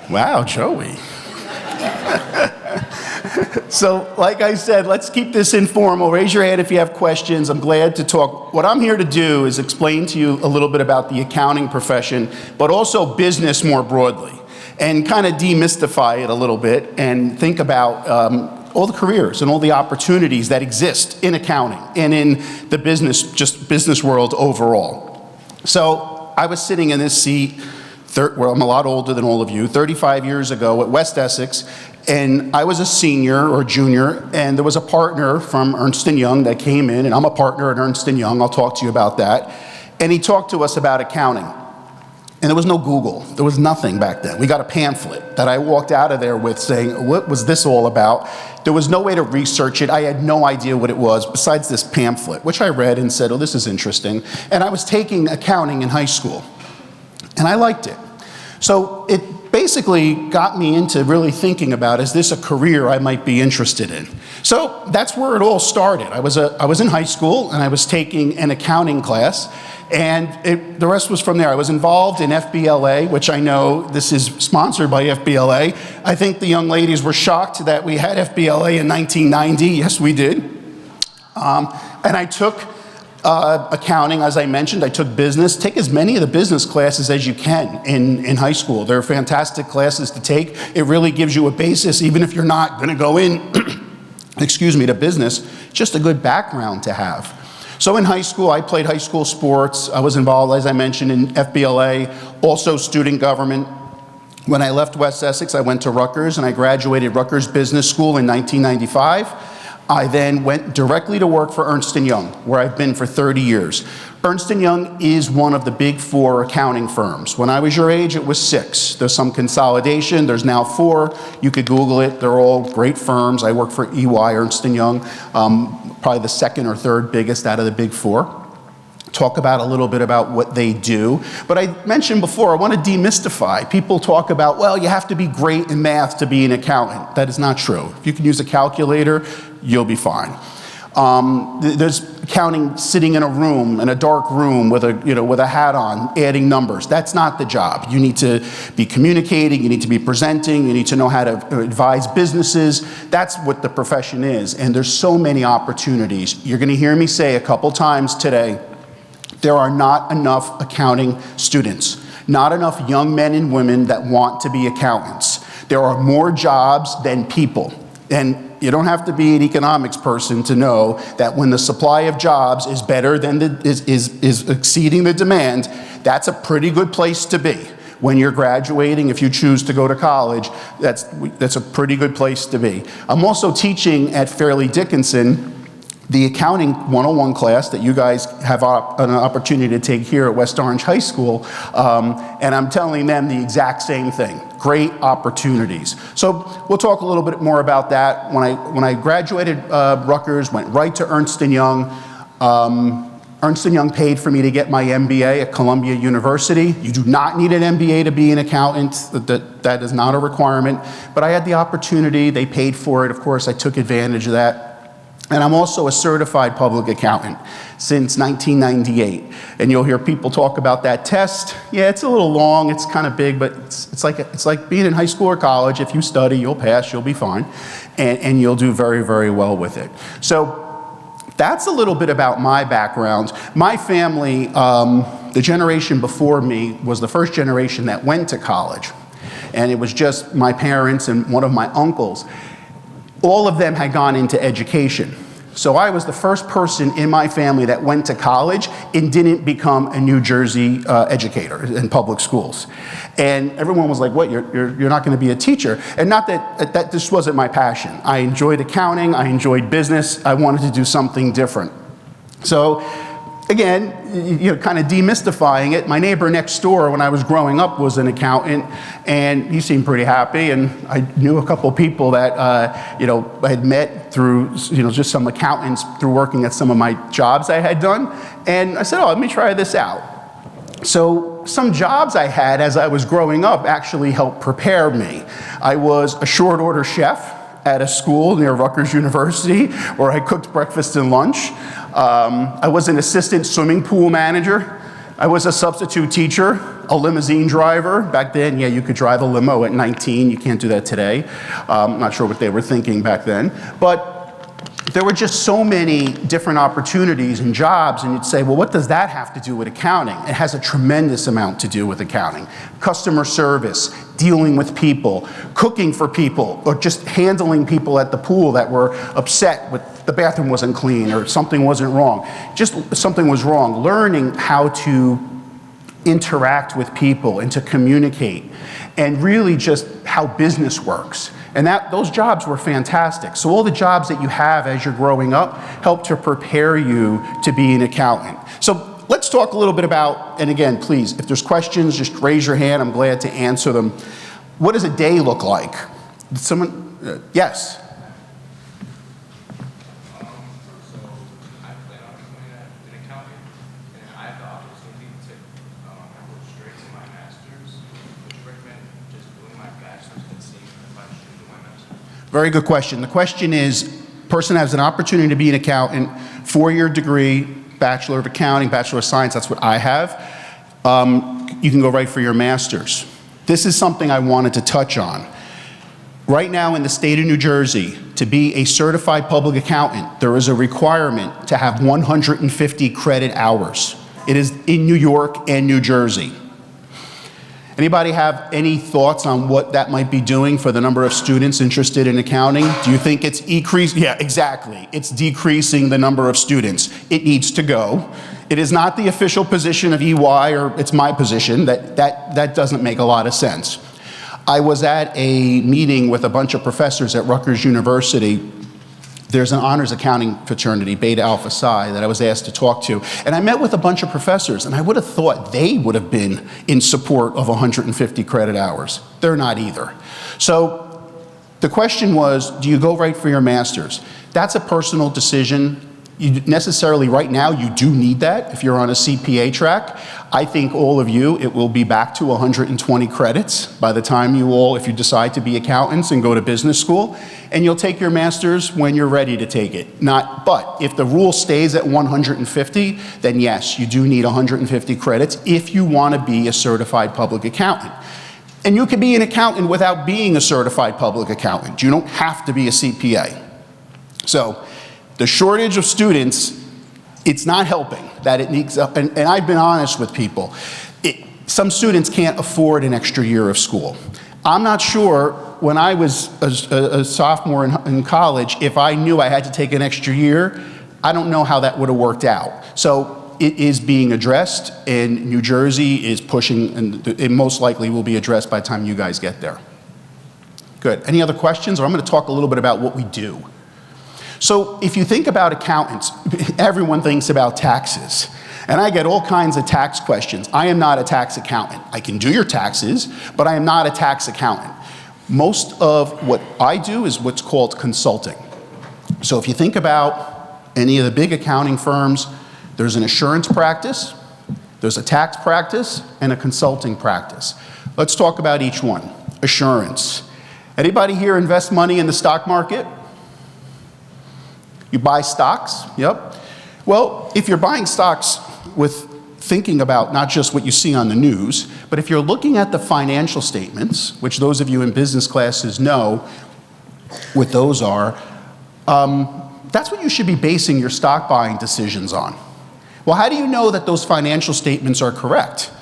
Wow, Joey. So, like I said, let's keep this informal. Raise your hand if you have questions. I'm glad to talk. What I'm here to do is explain to you a little bit about the accounting profession, but also business more broadly, and kind of demystify it a little bit and think about all the careers and all the opportunities that exist in accounting and in the business world overall. So, I was sitting in this seat, well, I'm a lot older than all of you, 35 years ago at West Essex. And I was a senior or junior, and there was a partner from Ernst & Young that came in, and I'm a partner at Ernst & Young. I'll talk to you about that. And he talked to us about accounting. And there was no Google. There was nothing back then. We got a pamphlet that I walked out of there with saying, what was this all about? There was no way to research it. I had no idea what it was besides this pamphlet, which I read and said, oh, this is interesting. And I was taking accounting in high school, and I liked it. So it basically got me into really thinking about, is this a career I might be interested in? So that's where it all started. I was in high school, and I was taking an accounting class, and the rest was from there. I was involved in FBLA, which I know this is sponsored by FBLA. I think the young ladies were shocked that we had FBLA in 1990. Yes, we did. And I took accounting, as I mentioned. I took business. Take as many of the business classes as you can in high school. They're fantastic classes to take. It really gives you a basis, even if you're not going to go in, to business, just a good background to have. So in high school, I played high school sports. I was involved, as I mentioned, in FBLA, also student government. When I left West Essex, I went to Rutgers, and I graduated Rutgers Business School in 1995. I then went directly to work for Ernst & Young, where I've been for 30 years. Ernst & Young is one of the big 4 accounting firms. When I was your age, it was 6. There's some consolidation. There's now 4. You could Google it. They're all great firms. I work for EY, Ernst & Young, probably the 2nd or 3rd biggest out of the big 4. Talk about a little bit about what they do. But I mentioned before, I want to demystify. People talk about, well, you have to be great in math to be an accountant. That is not true. If you can use a calculator, you'll be fine. There's accounting sitting in a room, in a dark room with a hat on, adding numbers. That's not the job. You need to be communicating, you need to be presenting, you need to know how to advise businesses. That's what the profession is, and there's so many opportunities. You're gonna hear me say a couple times today, there are not enough accounting students, not enough young men and women that want to be accountants. There are more jobs than people. And you don't have to be an economics person to know that when the supply of jobs is better than is exceeding the demand, that's a pretty good place to be. When you're graduating, if you choose to go to college, that's a pretty good place to be. I'm also teaching at Fairleigh Dickinson the accounting 101 class that you guys have an opportunity to take here at West Orange High School, and I'm telling them the exact same thing. Great opportunities. So we'll talk a little bit more about that. When I graduated Rutgers, went right to Ernst & Young. Ernst & Young paid for me to get my MBA at Columbia University. You do not need an MBA to be an accountant. That is not a requirement. But I had the opportunity. They paid for it. Of course, I took advantage of that. And I'm also a certified public accountant since 1998. And you'll hear people talk about that test. Yeah, it's a little long, it's kind of big, but it's like being in high school or college. If you study, you'll pass, you'll be fine, and you'll do very, very well with it. So that's a little bit about my background. My family, the generation before me, was the first generation that went to college. And it was just my parents and one of my uncles. All of them had gone into education. So I was the first person in my family that went to college and didn't become a New Jersey educator in public schools. And everyone was like, what, you're not gonna be a teacher? And not that this wasn't my passion. I enjoyed accounting, I enjoyed business, I wanted to do something different. So again, kind of demystifying it, my neighbor next door when I was growing up was an accountant, and he seemed pretty happy, and I knew a couple people that I had met through just some accountants through working at some of my jobs I had done, and I said, oh, let me try this out. So some jobs I had as I was growing up actually helped prepare me. I was a short order chef at a school near Rutgers University where I cooked breakfast and lunch. I was an assistant swimming pool manager. I was a substitute teacher, a limousine driver. Back then, yeah, you could drive a limo at 19. You can't do that today. I'm not sure what they were thinking back then. But there were just so many different opportunities and jobs, and you'd say, well, what does that have to do with accounting? It has a tremendous amount to do with accounting. Customer service, dealing with people, cooking for people, or just handling people at the pool that were upset with the bathroom wasn't clean or something wasn't wrong. Just something was wrong. Learning how to interact with people and to communicate, and really just how business works. And those jobs were fantastic. So all the jobs that you have as you're growing up help to prepare you to be an accountant. So let's talk a little bit about, and again, please, if there's questions, just raise your hand. I'm glad to answer them. What does a day look like? Someone, yes? Very good question. The question is, person has an opportunity to be an accountant, 4-year degree, Bachelor of Accounting, Bachelor of Science, that's what I have. You can go right for your master's. This is something I wanted to touch on. Right now in the state of New Jersey, to be a certified public accountant, there is a requirement to have 150 credit hours. It is in New York and New Jersey. Anybody have any thoughts on what that might be doing for the number of students interested in accounting? Do you think it's increasing? Yeah, exactly. It's decreasing the number of students. It needs to go. It is not the official position of EY, or it's my position. That doesn't make a lot of sense. I was at a meeting with a bunch of professors at Rutgers University there's an honors accounting fraternity, Beta Alpha Psi, that I was asked to talk to. And I met with a bunch of professors, and I would have thought they would have been in support of 150 credit hours. They're not either. So the question was, do you go right for your master's? That's a personal decision. You necessarily, right now, you do need that if you're on a CPA track. I think all of you, it will be back to 120 credits by the time you all, if you decide to be accountants and go to business school, and you'll take your master's when you're ready to take it. But if the rule stays at 150, then yes, you do need 150 credits if you want to be a certified public accountant. And you can be an accountant without being a certified public accountant. You don't have to be a CPA. So, the shortage of students, it's not helping that it needs, and I've been honest with people. Some students can't afford an extra year of school. I'm not sure when I was a sophomore in college, if I knew I had to take an extra year, I don't know how that would have worked out. So it is being addressed, and New Jersey is pushing, and it most likely will be addressed by the time you guys get there. Good. Any other questions? Or I'm going to talk a little bit about what we do. So if you think about accountants, everyone thinks about taxes. And I get all kinds of tax questions. I am not a tax accountant. I can do your taxes, but I am not a tax accountant. Most of what I do is what's called consulting. So if you think about any of the big accounting firms, there's an assurance practice, there's a tax practice, and a consulting practice. Let's talk about each one. Assurance. Anybody here invest money in the stock market? You buy stocks, yep. Well, if you're buying stocks with thinking about not just what you see on the news, but if you're looking at the financial statements, which those of you in business classes know what those are, that's what you should be basing your stock buying decisions on. Well, how do you know that those financial statements are correct?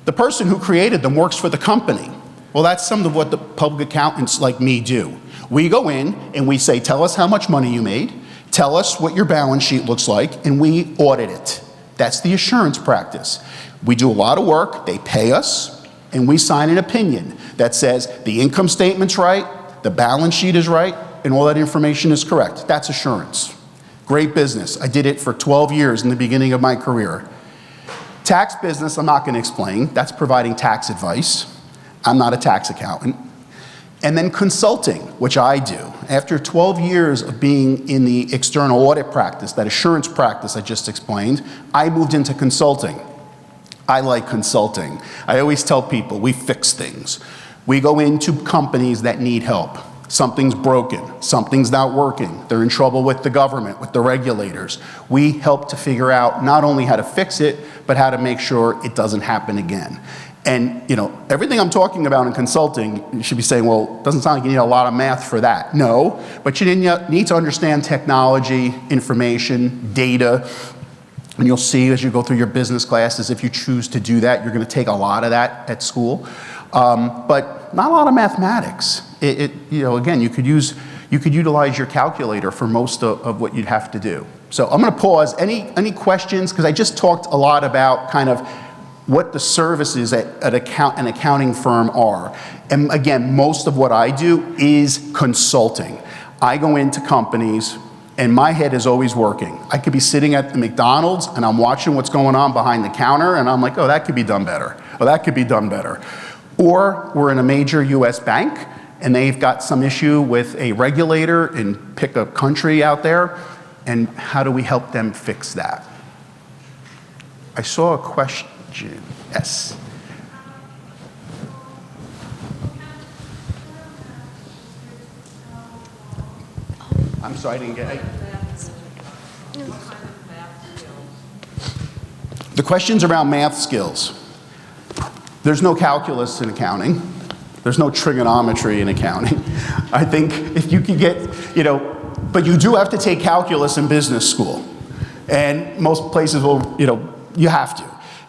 The person who created them works for the company. Well, that's some of what the public accountants like me do. We go in and we say, tell us how much money you made, tell us what your balance sheet looks like, and we audit it. That's the assurance practice. We do a lot of work, they pay us, and we sign an opinion that says the income statement's right, the balance sheet is right, and all that information is correct. That's assurance. Great business. I did it for 12 years in the beginning of my career. Tax business, I'm not going to explain. That's providing tax advice. I'm not a tax accountant. And then consulting, which I do. After 12 years of being in the external audit practice, that assurance practice I just explained, I moved into consulting. I like consulting. I always tell people, we fix things. We go into companies that need help. Something's broken, something's not working, they're in trouble with the government, with the regulators. We help to figure out not only how to fix it, but how to make sure it doesn't happen again. And, you know, everything I'm talking about in consulting, you should be saying, well, it doesn't sound like you need a lot of math for that. No, but you need to understand technology, information, data, and you'll see as you go through your business classes, if you choose to do that, you're going to take a lot of that at school. But not a lot of mathematics. You know, again, you could utilize your calculator for most of what you'd have to do. So I'm going to pause. Any questions? Because I just talked a lot about kind of what the services at an accounting firm are. And again, most of what I do is consulting. I go into companies and my head is always working. I could be sitting at the McDonald's and I'm watching what's going on behind the counter and I'm like, oh, that could be done better. Oh, that could be done better. Or we're in a major US bank and they've got some issue with a regulator and pick a country out there, and how do we help them fix that? I saw a question. Yes. I'm sorry, I didn't get it. The question's around math skills. There's no calculus in accounting. There's no trigonometry in accounting. I think if you could get, you know, but you do have to take calculus in business school. And most places will, you know, you have to,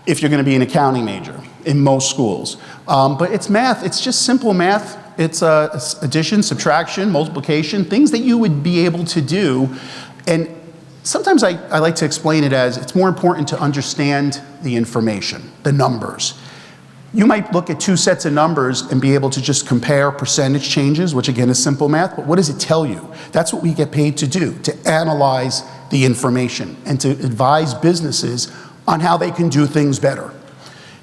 if you're going to be an accounting major in most schools. But it's math. It's just simple math. It's addition, subtraction, multiplication, things that you would be able to do. And sometimes I like to explain it as it's more important to understand the information, the numbers. You might look at two sets of numbers and be able to just compare percentage changes, which again is simple math, but what does it tell you? That's what we get paid to do, to analyze the information and to advise businesses on how they can do things better.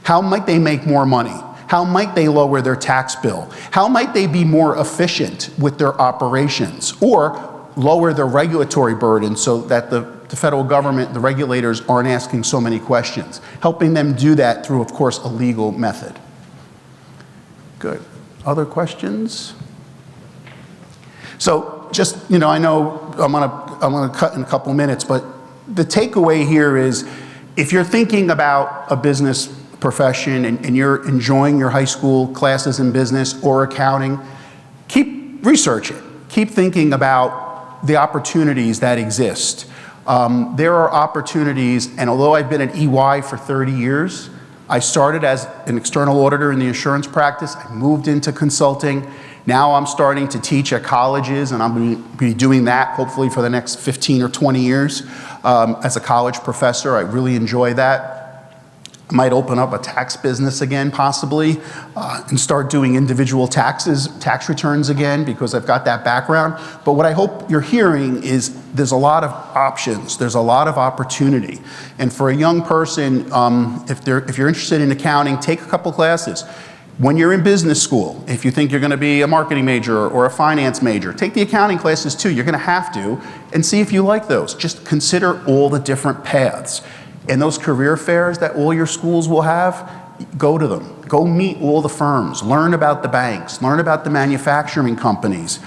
How might they make more money? How might they lower their tax bill? How might they be more efficient with their operations or lower their regulatory burden so that the federal government, the regulators aren't asking so many questions, helping them do that through, of course, a legal method. Good. Other questions? So just, I know I'm gonna cut in a couple minutes, but the takeaway here is if you're thinking about a business profession and you're enjoying your high school classes in business or accounting, keep researching. Keep thinking about the opportunities that exist. There are opportunities, and although I've been at EY for 30 years, I started as an external auditor in the insurance practice. I moved into consulting. Now I'm starting to teach at colleges, and I'm going to be doing that hopefully for the next 15 or 20 years as a college professor. I really enjoy that. I might open up a tax business again, possibly, and start doing individual tax returns again, because I've got that background. But what I hope you're hearing is there's a lot of options. There's a lot of opportunity. And for a young person, if you're interested in accounting, take a couple classes. When you're in business school, if you think you're going to be a marketing major or a finance major, take the accounting classes too. You're going to have to, and see if you like those. Just consider all the different paths. And those career fairs that all your schools will have, go to them. Go meet all the firms. Learn about the banks. Learn about the manufacturing companies.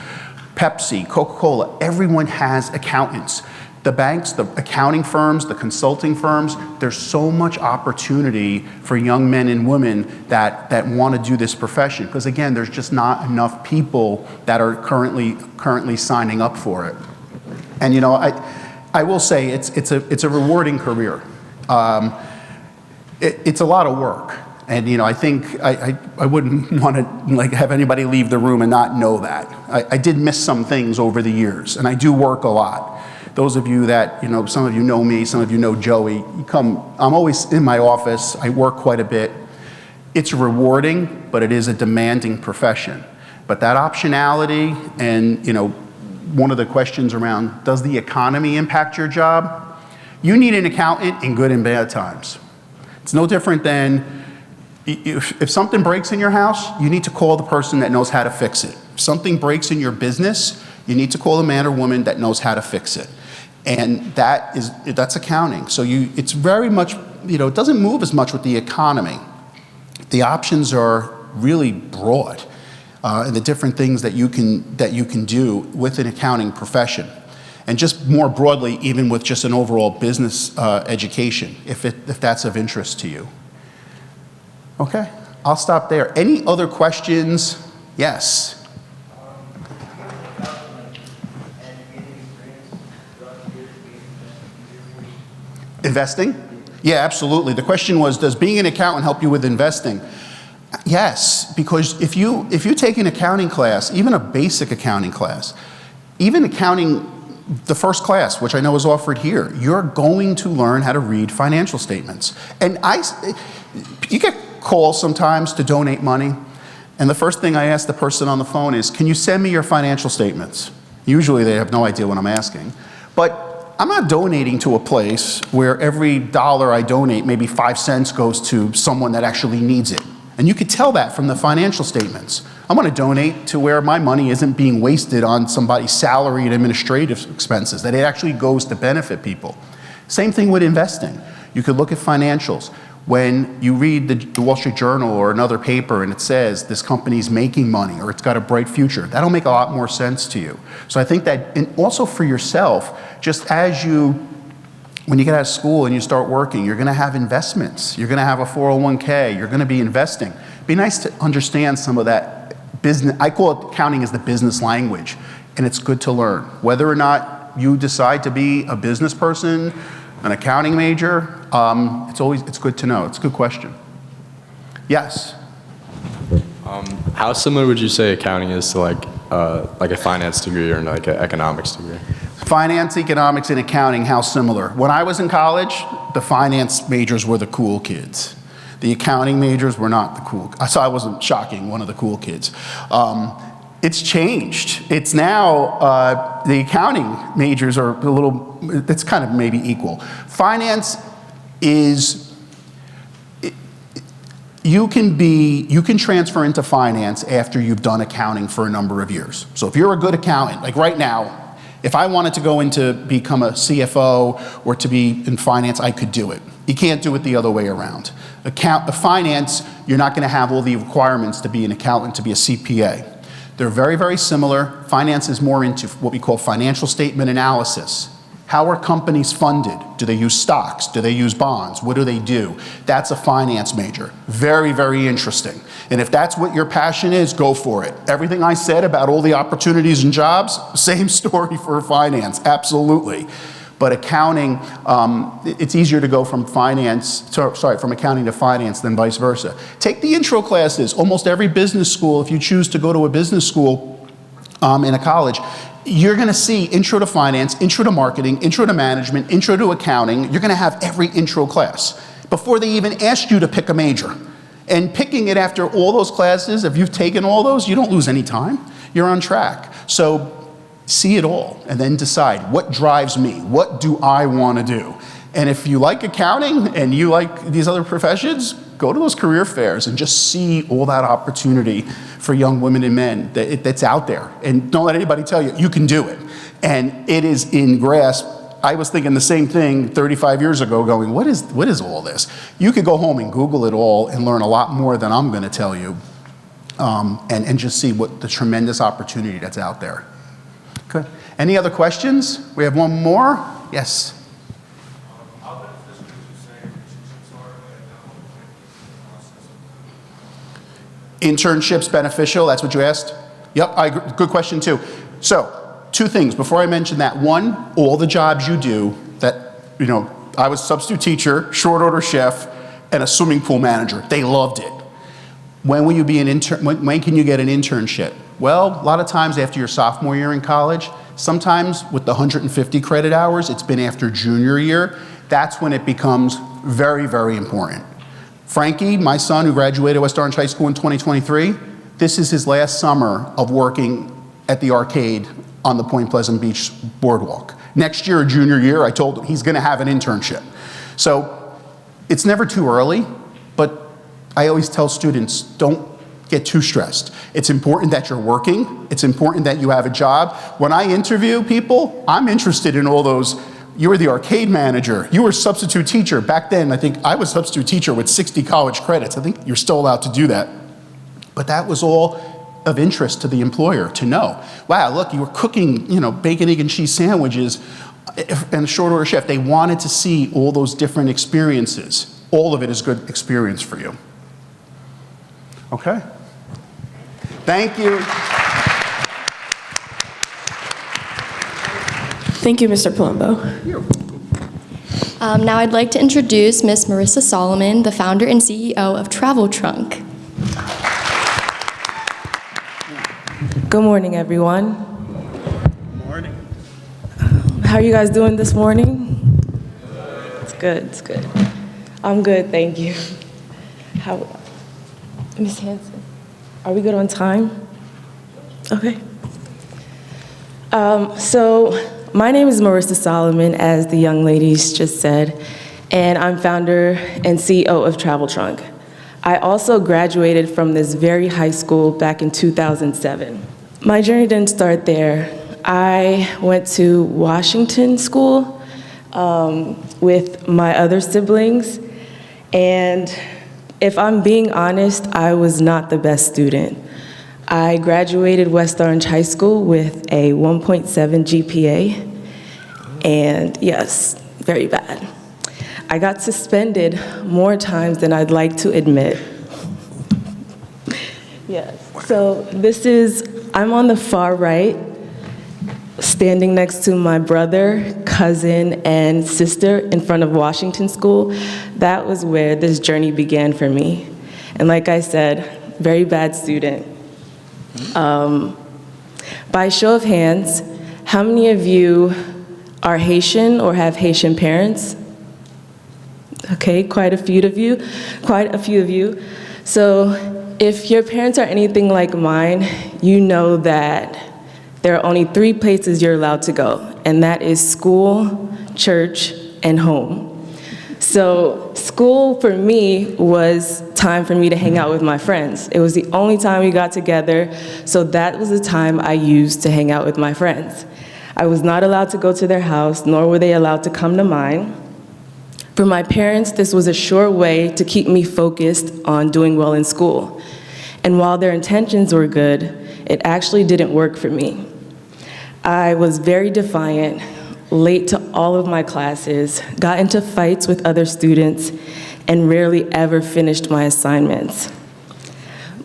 Pepsi, Coca-Cola, everyone has accountants. The banks, the accounting firms, the consulting firms, there's so much opportunity for young men and women that want to do this profession. Because again, there's just not enough people that are currently signing up for it. And I will say it's a rewarding career. It's a lot of work, and I think I wouldn't want to have anybody leave the room and not know that. I did miss some things over the years, and I do work a lot. Those of you that some of you know me, some of you know Joey. I'm always in my office. I work quite a bit. It's rewarding, but it is a demanding profession. But that optionality, and one of the questions around, does the economy impact your job? You need an accountant in good and bad times. It's no different than if something breaks in your house, you need to call the person that knows how to fix it. If something breaks in your business, you need to call the man or woman that knows how to fix it. And that's accounting. So it's very much, it doesn't move as much with the economy. The options are really broad, and the different things that you can do with an accounting profession. And just more broadly, even with just an overall business education, if that's of interest to you. Okay, I'll stop there. Any other questions? Yes. Investing? Yeah, absolutely. The question was, does being an accountant help you with investing? Yes, because if you take an accounting class, even a basic accounting class, even accounting the first class, which I know is offered here, you're going to learn how to read financial statements. And you get calls sometimes to donate money, and the first thing I ask the person on the phone is, can you send me your financial statements? Usually they have no idea what I'm asking. But I'm not donating to a place where every dollar I donate, maybe 5 cents goes to someone that actually needs it. And you could tell that from the financial statements. I want to donate to where my money isn't being wasted on somebody's salary and administrative expenses, that it actually goes to benefit people. Same thing with investing. You could look at financials. When you read the Wall Street Journal or another paper and it says this company's making money or it's got a bright future, that'll make a lot more sense to you. So I think that, and also for yourself, just when you get out of school and you start working, you're going to have investments. You're going to have a 401k. You're going to be investing. It'd be nice to understand some of that business. I call it accounting as the business language, and it's good to learn. Whether or not you decide to be a business person, an accounting major, it's good to know. It's a good question. Yes? How similar would you say accounting is to like a finance degree or like an economics degree? Finance, economics, and accounting, how similar? When I was in college, the finance majors were the cool kids. The accounting majors were not the cool, so I wasn't shocking, one of the cool kids. It's changed. It's now, the accounting majors are a little, it's kind of maybe equal. Finance is, you can transfer into finance after you've done accounting for a number of years. So if you're a good accountant, like right now, if I wanted to go into become a CFO or to be in finance, I could do it. You can't do it the other way around. Finance, you're not going to have all the requirements to be an accountant, to be a CPA. They're very, very similar. Finance is more into what we call financial statement analysis. How are companies funded? Do they use stocks? Do they use bonds? What do they do? That's a finance major. Very, very interesting. And if that's what your passion is, go for it. Everything I said about all the opportunities and jobs, same story for finance, absolutely. But accounting, it's easier to go from from accounting to finance than vice versa. Take the intro classes. Almost every business school, if you choose to go to a business school in a college, you're going to see intro to finance, intro to marketing, intro to management, intro to accounting. You're going to have every intro class before they even ask you to pick a major. And picking it after all those classes, if you've taken all those, you don't lose any time. You're on track. So see it all and then decide what drives me. What do I want to do? And if you like accounting and you like these other professions, go to those career fairs and just see all that opportunity for young women and men that's out there. And don't let anybody tell you, you can do it. And it is in grasp. I was thinking the same thing 35 years ago, going, what is all this? You could go home and Google it all and learn a lot more than I'm going to tell you, and just see what the tremendous opportunity that's out there. Good. Any other questions? We have one more. Yes. Internships beneficial, that's what you asked? Yep, good question too. So, two things before I mention that. One, all the jobs you do that, I was substitute teacher, short order chef, and a swimming pool manager. They loved it. When will you be an intern? When can you get an internship? Well, a lot of times after your sophomore year in college, sometimes with the 150 credit hours, it's been after junior year. That's when it becomes very, very important. Frankie, my son who graduated West Orange High School in 2023, this is his last summer of working at the arcade on the Point Pleasant Beach boardwalk. Next year, junior year, I told him he's going to have an internship. So it's never too early, but I always tell students, don't get too stressed. It's important that you're working. It's important that you have a job. When I interview people, I'm interested in all those. You were the arcade manager. You were substitute teacher. Back then, I think I was substitute teacher with 60 college credits. I think you're still allowed to do that. But that was all of interest to the employer to know. Wow, look, you were cooking, bacon, egg, and cheese sandwiches and a short order chef. They wanted to see all those different experiences. All of it is good experience for you. Okay? Thank you. Thank you, Mr. Palumbo. Now I'd like to introduce Ms. Marissa Solomon, the founder and CEO of Travel Trunk. Good morning, everyone. Good morning. How are you guys doing this morning? It's good, it's good. I'm good, thank you. Ms. Hanson, are we good on time? Okay. So my name is Marissa Solomon, as the young ladies just said, and I'm founder and CEO of Travel Trunk. I also graduated from this very high school back in 2007. My journey didn't start there. I went to Washington School with my other siblings, and if I'm being honest, I was not the best student. I graduated West Orange High School with a 1.7 GPA, and yes, very bad. I got suspended more times than I'd like to admit. Yes, so I'm on the far right, standing next to my brother, cousin, and sister in front of Washington School. That was where this journey began for me. And like I said, very bad student. By show of hands, how many of you are Haitian or have Haitian parents? Okay, quite a few of you. So if your parents are anything like mine, you know that there are only 3 places you're allowed to go, and that is school, church, and home. So school for me was time for me to hang out with my friends. It was the only time we got together, so that was the time I used to hang out with my friends. I was not allowed to go to their house, nor were they allowed to come to mine. For my parents, this was a sure way to keep me focused on doing well in school. And while their intentions were good, it actually didn't work for me. I was very defiant, late to all of my classes, got into fights with other students, and rarely ever finished my assignments.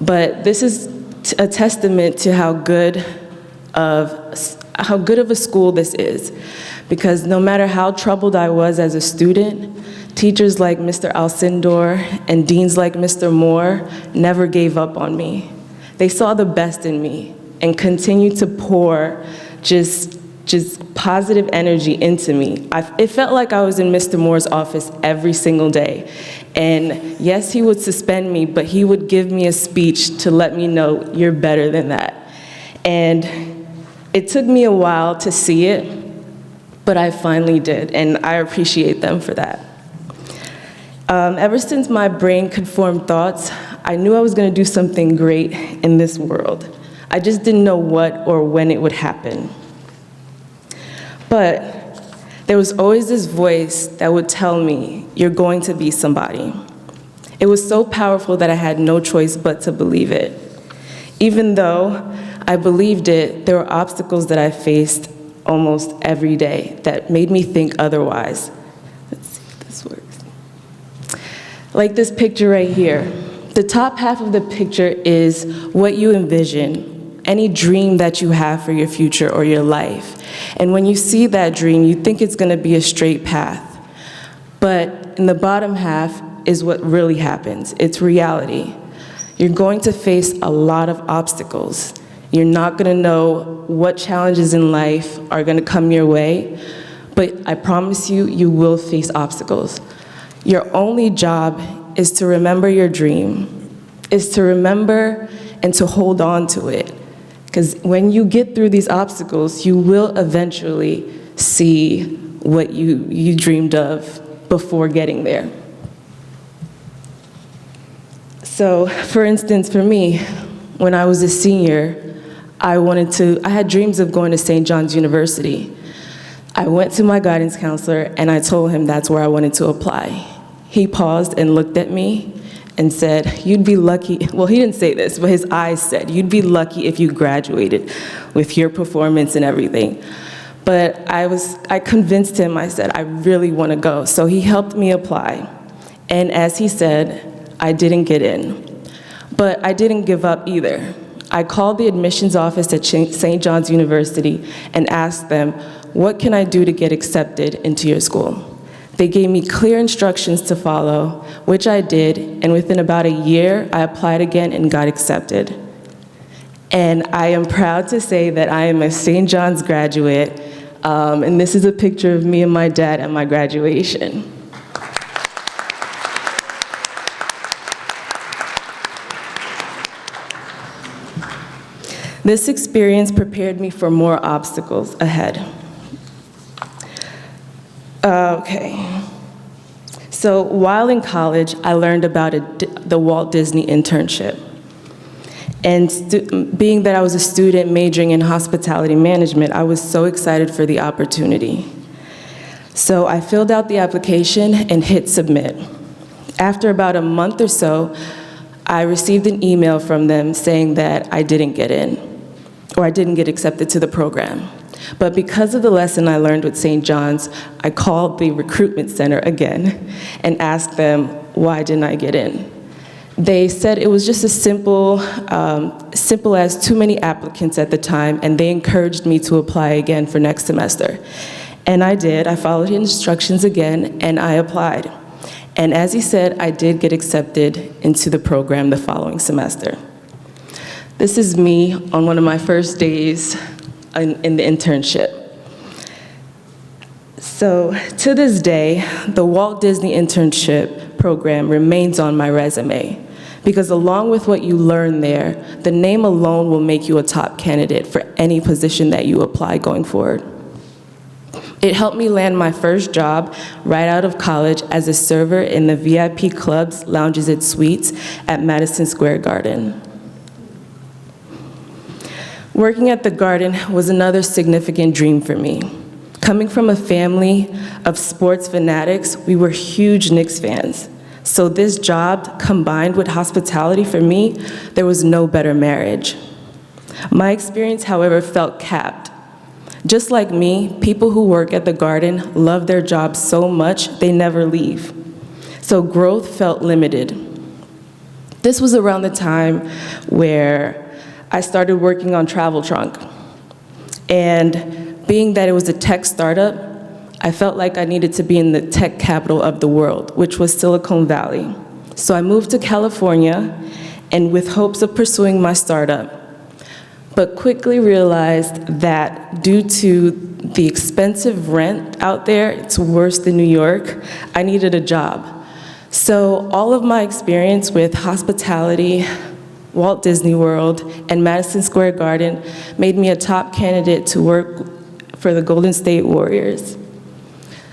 But this is a testament to how good of a school this is, because no matter how troubled I was as a student, teachers like Mr. Alcindor and deans like Mr. Moore never gave up on me. They saw the best in me and continued to pour just positive energy into me. It felt like I was in Mr. Moore's office every single day. And yes, he would suspend me, but he would give me a speech to let me know, you're better than that. And it took me a while to see it, but I finally did, and I appreciate them for that. Ever since my brain could form thoughts, I knew I was going to do something great in this world. I just didn't know what or when it would happen. But there was always this voice that would tell me, you're going to be somebody. It was so powerful that I had no choice but to believe it. Even though I believed it, there were obstacles that I faced almost every day that made me think otherwise. Let's see if this works. Like this picture right here. The top half of the picture is what you envision, any dream that you have for your future or your life. And when you see that dream, you think it's going to be a straight path. But in the bottom half is what really happens. It's reality. You're going to face a lot of obstacles. You're not going to know what challenges in life are going to come your way, but I promise you, you will face obstacles. Your only job is to remember your dream, is to remember and to hold on to it. Because when you get through these obstacles, you will eventually see what you dreamed of before getting there. So, for instance, for me, when I was a senior, I had dreams of going to St. John's University. I went to my guidance counselor and I told him that's where I wanted to apply. He paused and looked at me and said, you'd be lucky, well, he didn't say this, but his eyes said, you'd be lucky if you graduated with your performance and everything. But I convinced him, I said, I really want to go. So he helped me apply. And as he said, I didn't get in. But I didn't give up either. I called the admissions office at St. John's University and asked them, what can I do to get accepted into your school? They gave me clear instructions to follow, which I did, and within about a year, I applied again and got accepted. And I am proud to say that I am a St. John's graduate, and this is a picture of me and my dad at my graduation. This experience prepared me for more obstacles ahead. Okay. So while in college, I learned about the Walt Disney internship. And being that I was a student majoring in hospitality management, I was so excited for the opportunity. So I filled out the application and hit submit. After about a month or so, I received an email from them saying that I didn't get in, or I didn't get accepted to the program. But because of the lesson I learned with St. John's, I called the recruitment center again and asked them, why didn't I get in? They said it was just as simple as too many applicants at the time, and they encouraged me to apply again for next semester. And I did. I followed the instructions again, and I applied. And as he said, I did get accepted into the program the following semester. This is me on one of my first days in the internship. So to this day, the Walt Disney internship program remains on my resume because along with what you learn there, the name alone will make you a top candidate for any position that you apply going forward. It helped me land my first job right out of college as a server in the VIP clubs, lounges, and suites at Madison Square Garden. Working at the Garden was another significant dream for me. Coming from a family of sports fanatics, we were huge Knicks fans. So this job, combined with hospitality for me, there was no better marriage. My experience, however, felt capped. Just like me, people who work at the Garden love their jobs so much they never leave. So growth felt limited. This was around the time where I started working on Travel Trunk. And being that it was a tech startup, I felt like I needed to be in the tech capital of the world, which was Silicon Valley. So I moved to California, and with hopes of pursuing my startup, but quickly realized that due to the expensive rent out there, it's worse than New York, I needed a job. So all of my experience with hospitality, Walt Disney World, and Madison Square Garden made me a top candidate to work for the Golden State Warriors.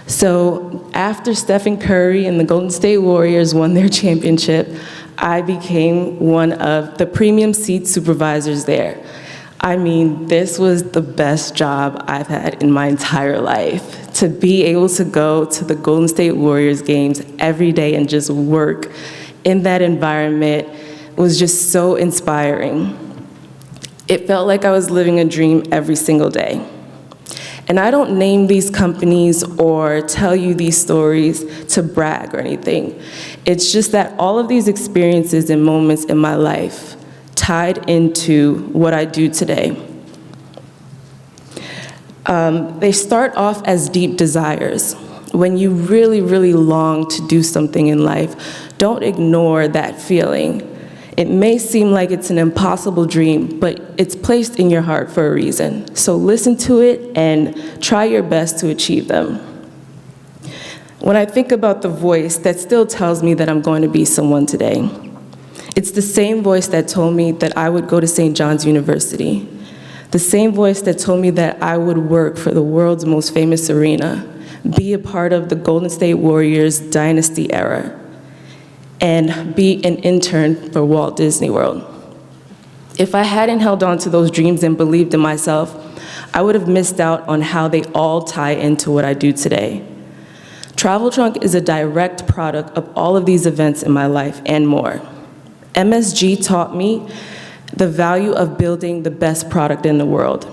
So after Stephen Curry and the Golden State Warriors won their championship, I became one of the premium seat supervisors there. I mean, this was the best job I've had in my entire life. To be able to go to the Golden State Warriors games every day and just work in that environment was just so inspiring. It felt like I was living a dream every single day. And I don't name these companies or tell you these stories to brag or anything. It's just that all of these experiences and moments in my life tied into what I do today. They start off as deep desires. When you really, really long to do something in life, don't ignore that feeling. It may seem like it's an impossible dream, but it's placed in your heart for a reason. So listen to it and try your best to achieve them. When I think about the voice that still tells me that I'm going to be someone today, it's the same voice that told me that I would go to St. John's University, the same voice that told me that I would work for the world's most famous arena, be a part of the Golden State Warriors dynasty era, and be an intern for Walt Disney World. If I hadn't held on to those dreams and believed in myself, I would have missed out on how they all tie into what I do today. Travel Trunk is a direct product of all of these events in my life and more. MSG taught me the value of building the best product in the world.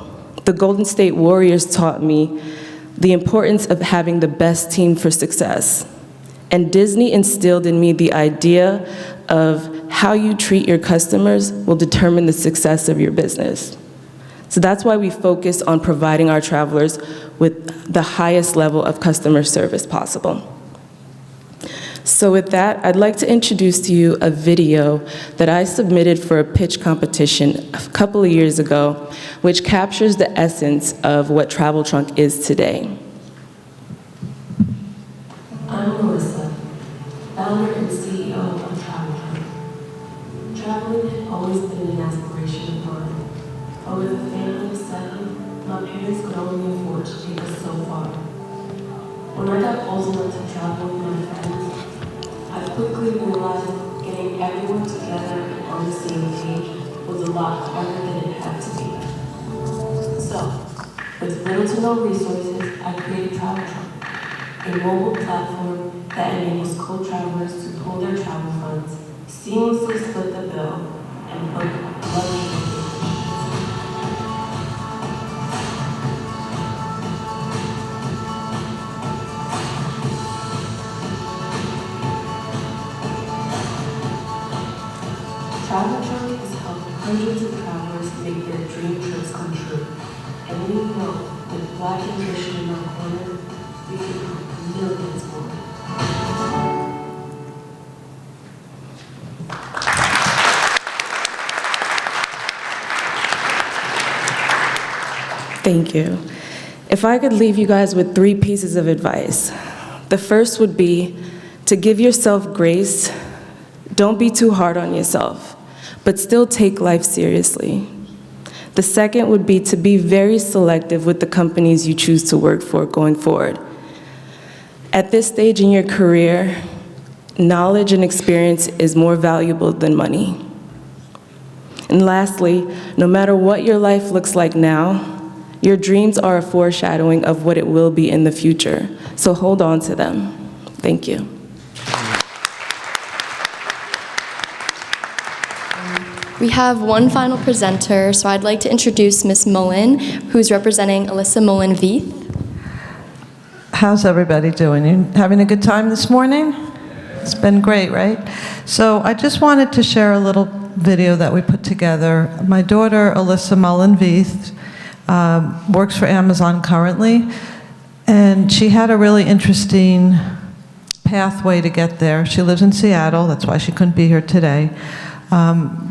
The Golden State Warriors taught me the importance of having the best team for success. And Disney instilled in me the idea of how you treat your customers will determine the success of your business. So that's why we focus on providing our travelers with the highest level of customer service possible. So with that, I'd like to introduce to you a video that I submitted for a pitch competition a couple of years ago, which captures the essence of what Travel Trunk is today. I'm Melissa, founder and CEO of Travel Trunk. Traveling had always been an aspiration of mine, but with a family of 7, my parents could only afford to take us so far. When I got old enough to travel with my friends, I quickly realized getting everyone together and on the same page was a lot harder than it had to be. So, with little to no resources, I created Travel Trunk, a mobile platform that enables co-travelers to pool their travel funds, seamlessly split the bill, and book luxury vacations. Travel Trunk has helped hundreds of travelers make their dream trips come true. And we know with Black and Christian in our corner, we can help millions more. Thank you. If I could leave you guys with 3 pieces of advice, the first would be to give yourself grace. Don't be too hard on yourself, but still take life seriously. The second would be to be very selective with the companies you choose to work for going forward. At this stage in your career, knowledge and experience is more valuable than money. And lastly, no matter what your life looks like now, your dreams are a foreshadowing of what it will be in the future. So hold on to them. Thank you. We have one final presenter, so I'd like to introduce Ms. Mullen, who's representing Alyssa Mullen-Veith. How's everybody doing? You having a good time this morning? It's been great, right? So I just wanted to share a little video that we put together. My daughter, Alyssa Mullen-Veith, works for Amazon currently, and she had a really interesting pathway to get there. She lives in Seattle, that's why she couldn't be here today.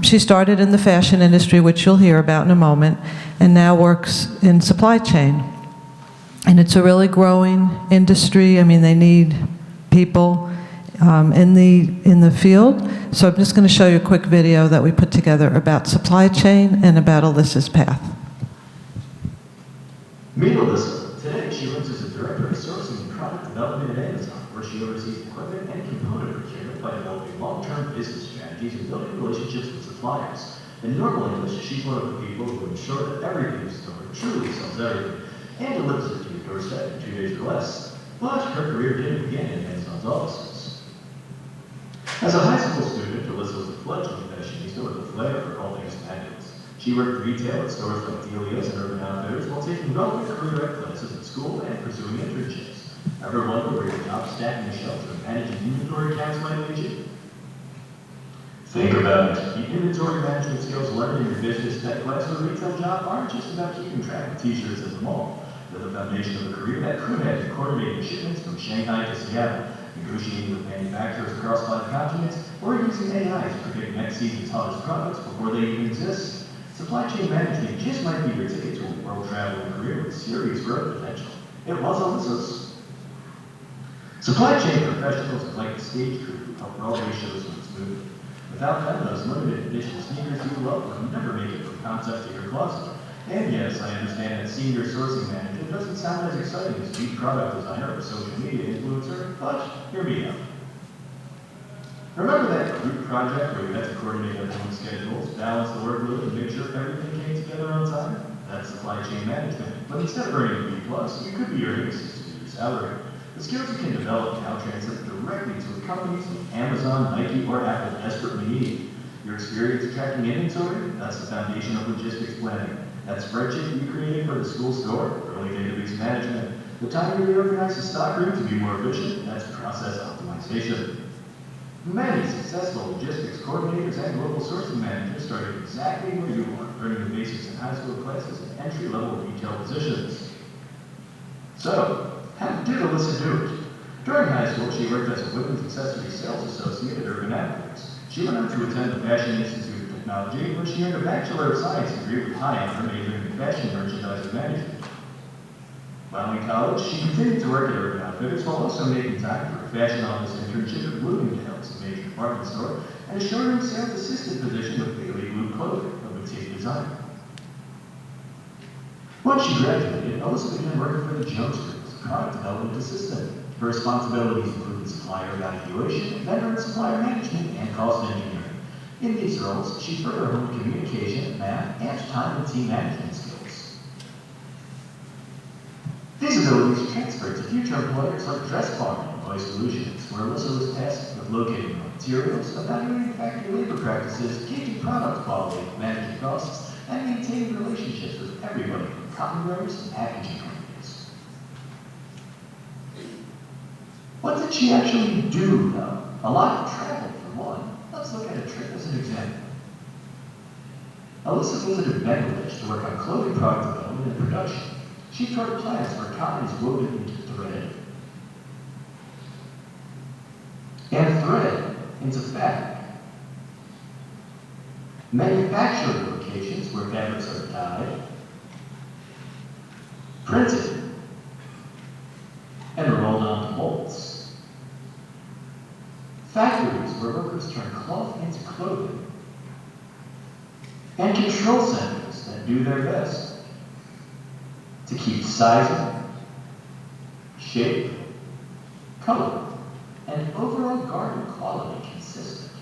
She started in the fashion industry, which you'll hear about in a moment, and now works in supply chain. And it's a really growing industry. I mean, they need people in the field. So I'm just going to show you a quick video that we put together about supply chain and about Alyssa's path. Meet Alyssa. Today, she works as a director of sourcing and product development at Amazon, where she oversees equipment and component procurement by developing long-term business strategies and building relationships with suppliers. In normal English, she's one of the people who ensure that everything in store truly sells everything and delivers it to your doorstep in 2 days or less. But her career didn't begin in Amazon's offices. As a high school student, Alyssa was a fledgling fashionista with a flair for all things fabulous. She worked retail at stores like Delia's and Urban Outfitters while taking relevant career ed classes at school and pursuing internships. Ever wonder where your job stacking shelves or managing inventory accounts might lead you? Think about it. The inventory management skills learned in your business tech class or retail job aren't just about keeping track of t-shirts at the mall. They're the foundation of a career that could have you coordinating shipments from Shanghai to Seattle, negotiating with manufacturers across 5 continents, or using AI to predict next season's hottest products before they even exist. Supply chain management just might be your ticket to a world-traveling career with serious growth potential. It was Alyssa's. Supply chain professionals are like the stage crew who help Broadway shows run smoothly. Without them, those limited edition sneakers you love would never make it from concept to your closet. And yes, I understand that senior sourcing manager doesn't sound as exciting as chief product designer or social media influencer, but hear me out. Remember that group project where you had to coordinate everyone's schedules, balance the workload, and make sure everything came together on time? That's supply chain management. But instead of earning a B+, you could be earning a 6-figure salary. The skills you can develop now translate directly to companies like Amazon, Nike, or Apple desperately need. Your experience tracking inventory? That's the foundation of logistics planning. That spreadsheet you created for the school store? Early database management. The time you reorganize the stockroom to be more efficient? That's process optimization. Many successful logistics coordinators and global sourcing managers started exactly where you are, learning the basics in high school classes and entry-level retail positions. So, how did Alyssa do it? During high school, she worked as a women's accessory sales associate at Urban Outfitters. She went on to attend the Fashion Institute of Technology, where she earned a Bachelor of Science degree with high honor majoring in fashion merchandising management. While in college, she continued to work at Urban Outfitters while also making time for a fashion office internship at Bloomingdale's, a major department store, and a showroom sales assistant position with Bailey Blue Clothing, a boutique designer. Once she graduated, Alyssa began working for the Jones Group as a product development assistant. Her responsibilities included supplier evaluation, vendor and supplier management, and cost engineering. In these roles, she further honed communication, math, and time and team management skills. These abilities transferred to future employers like Dress Barn and Voice Solutions, where Alyssa was tasked with locating raw materials, evaluating factory labor practices, gauging product quality, managing costs, and maintaining relationships with everybody from cotton growers and packaging companies. What did she actually do, though? A lot of travel, for one. Let's look at a trip as an example. Alyssa visited Bangladesh to work on clothing product development and production. She toured plants where cotton is woven into thread, and thread into fabric. Manufacturing locations where fabrics are dyed, printed, cloth into clothing, and control centers that do their best to keep sizing, shape, color, and overall garden quality consistent.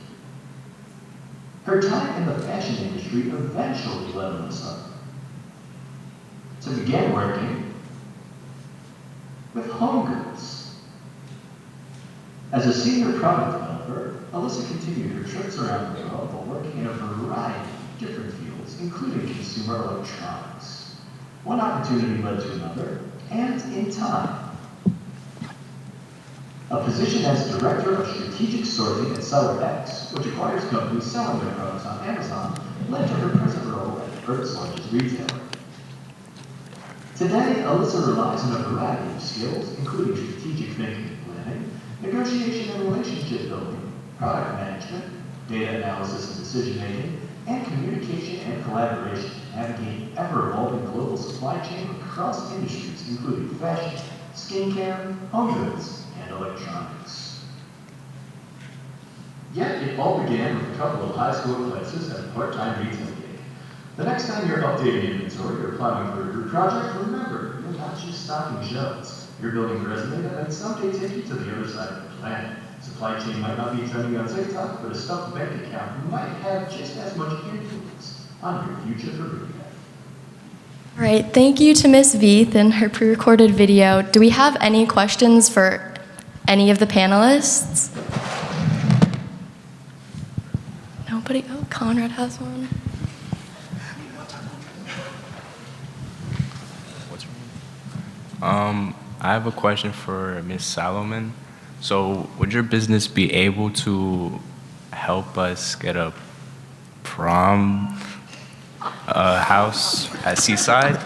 Her time in the fashion industry eventually led Alyssa to begin working with home goods. As a senior product developer, Alyssa continued her trips around the world while working in a variety of different fields, including consumer electronics. One opportunity led to another, and in time, a position as Director of Strategic Sourcing at Seller X, which acquires companies selling their products on Amazon, led to her present role at Earth's largest retailer. Today, Alyssa relies on a variety of skills, including strategic thinking and planning, negotiation and relationship building, product management, data analysis and decision-making, and communication and collaboration to navigate ever-evolving global supply chain across industries, including fashion, skincare, home goods, and electronics. Yet it all began with a couple of high school classes and a part-time retail gig. The next time you're updating inventory or plowing through a group project, remember, you're not just stocking shelves. You're building a resume that might someday take you to the other side of the planet. Supply chain might not be trending on TikTok, but a stuffed bank account might have just as much influence on your future career. All right, thank you to Ms. Veith and her pre-recorded video. Do we have any questions for any of the panelists? Nobody? Oh, Conrad has one. I have a question for Ms. Salomon. So, would your business be able to help us get a prom house at Seaside?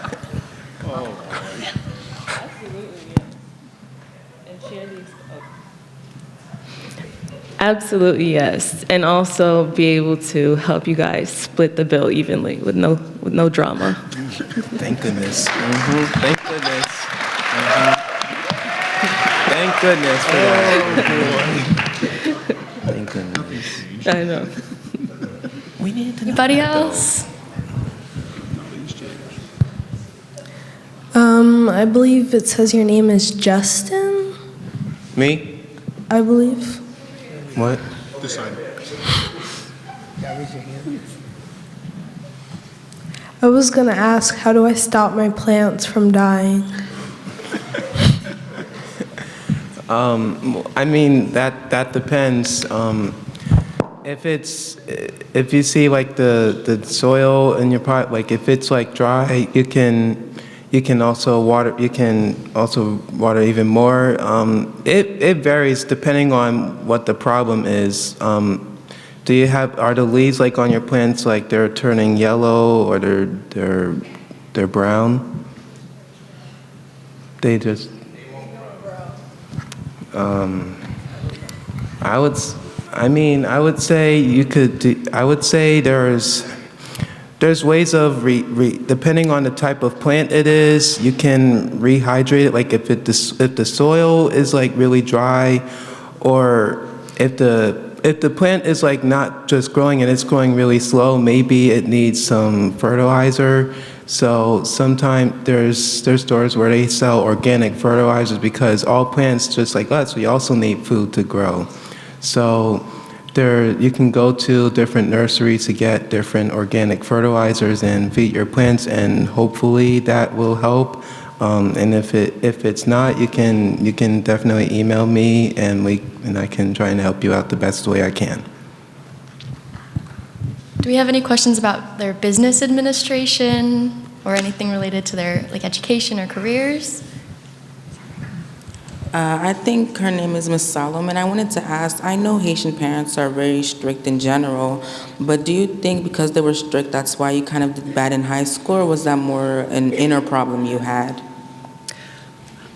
Absolutely, yes. And also be able to help you guys split the bill evenly with no drama. Thank goodness. Thank goodness. Thank goodness for that. Thank goodness. I know. We need to know Anybody that, though. else? I believe it says your name is Justin, Me? I believe. What? This side. I was gonna ask, how do I stop my plants from dying? I mean, that depends. If you see like the soil in your pot, like if it's like dry, you can also water even more. It varies depending on what the problem is. Are the leaves like on your plants like they're turning yellow or they're brown? They just I would say you could. I would say there's ways of depending on the type of plant it is, you can rehydrate it. Like if the soil is like really dry, or if the plant is like not just growing and it's growing really slow, maybe it needs some fertilizer. So sometimes there's stores where they sell organic fertilizers because all plants, just like us, we also need food to grow. So you can go to different nurseries to get different organic fertilizers and feed your plants, and hopefully that will help. And if it's not, you can definitely email me, and I can try and help you out the best way I can. Do we have any questions about their business administration or anything related to their education or careers? I think her name is Miss Solomon. I wanted to ask, I know Haitian parents are very strict in general, but do you think because they were strict, that's why you kind of did bad in high school, or was that more an inner problem you had?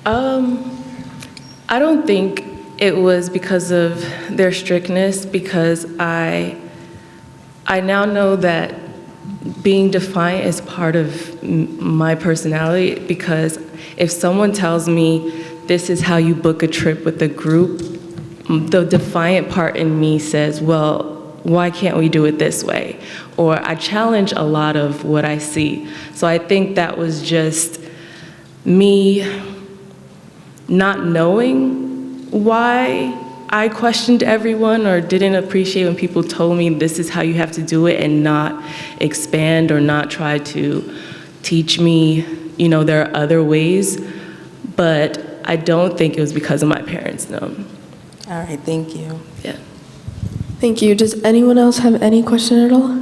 I don't think it was because of their strictness, because I now know that being defiant is part of my personality, because if someone tells me this is how you book a trip with a group, the defiant part in me says, well, why can't we do it this way? Or I challenge a lot of what I see. So I think that was just me not knowing why I questioned everyone or didn't appreciate when people told me this is how you have to do it, and not expand or not try to teach me, there are other ways. But I don't think it was because of my parents, no. All right, thank you. Yeah. Thank you. Does anyone else have any question at all?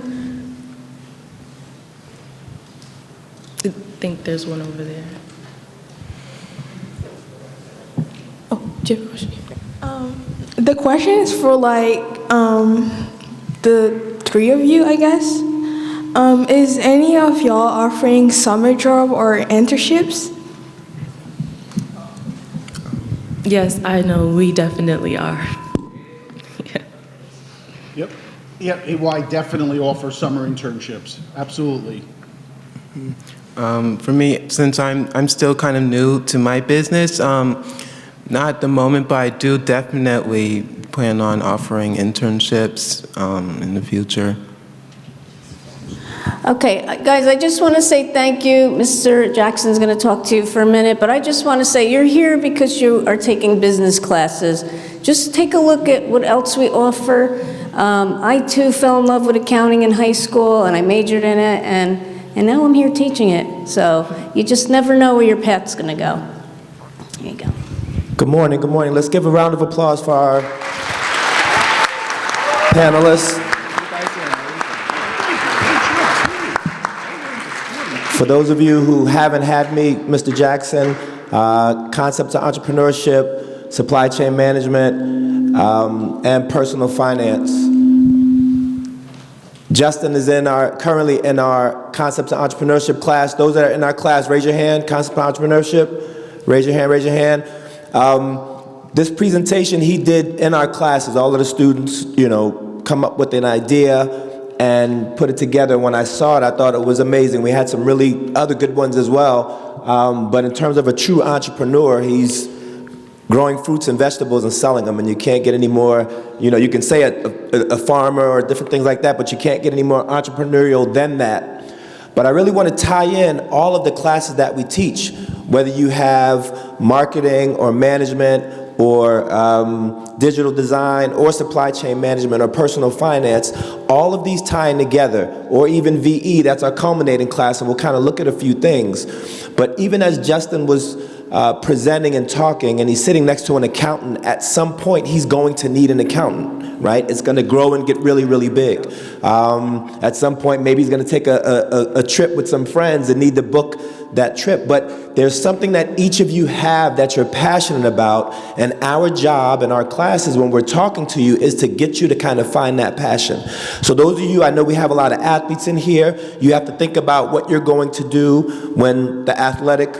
I think there's one over there. Oh, do you have a question? The question is for the three of you, I guess. Is any of y'all offering summer job or internships? Yes, I know, we definitely are. Yep. Yeah, AY definitely offers summer internships. Absolutely. For me, since I'm still kind of new to my business, not at the moment, but I do definitely plan on offering internships in the future. Okay, guys, I just want to say thank you. Mr. Jackson's going to talk to you for a minute, but I just want to say you're here because you are taking business classes. Just take a look at what else we offer. I, too, fell in love with accounting in high school, and I majored in it, and now I'm here teaching it. So you just never know where your path's going to go. Here you go. Good morning, good morning. Let's give a round of applause for our panelists. For those of you who haven't had me, Mr. Jackson, concepts of entrepreneurship, supply chain management, and personal finance. Justin is currently in our concepts of entrepreneurship class. Those that are in our class, raise your hand. Concept of entrepreneurship, raise your hand, raise your hand. This presentation he did in our classes, all of the students, come up with an idea and put it together. When I saw it, I thought it was amazing. We had some really other good ones as well. But in terms of a true entrepreneur, he's growing fruits and vegetables and selling them, and you can't get any more, you can say a farmer or different things like that, but you can't get any more entrepreneurial than that. But I really want to tie in all of the classes that we teach, whether you have marketing or management or digital design or supply chain management or personal finance, all of these tying together, or even VE, that's our culminating class, and we'll kind of look at a few things. But even as Justin was presenting and talking, and he's sitting next to an accountant, at some point he's going to need an accountant, right? It's going to grow and get really, really big. At some point, maybe he's going to take a trip with some friends and need to book that trip. But there's something that each of you have that you're passionate about, and our job in our classes when we're talking to you is to get you to kind of find that passion. So those of you, I know we have a lot of athletes in here, you have to think about what you're going to do when the athletic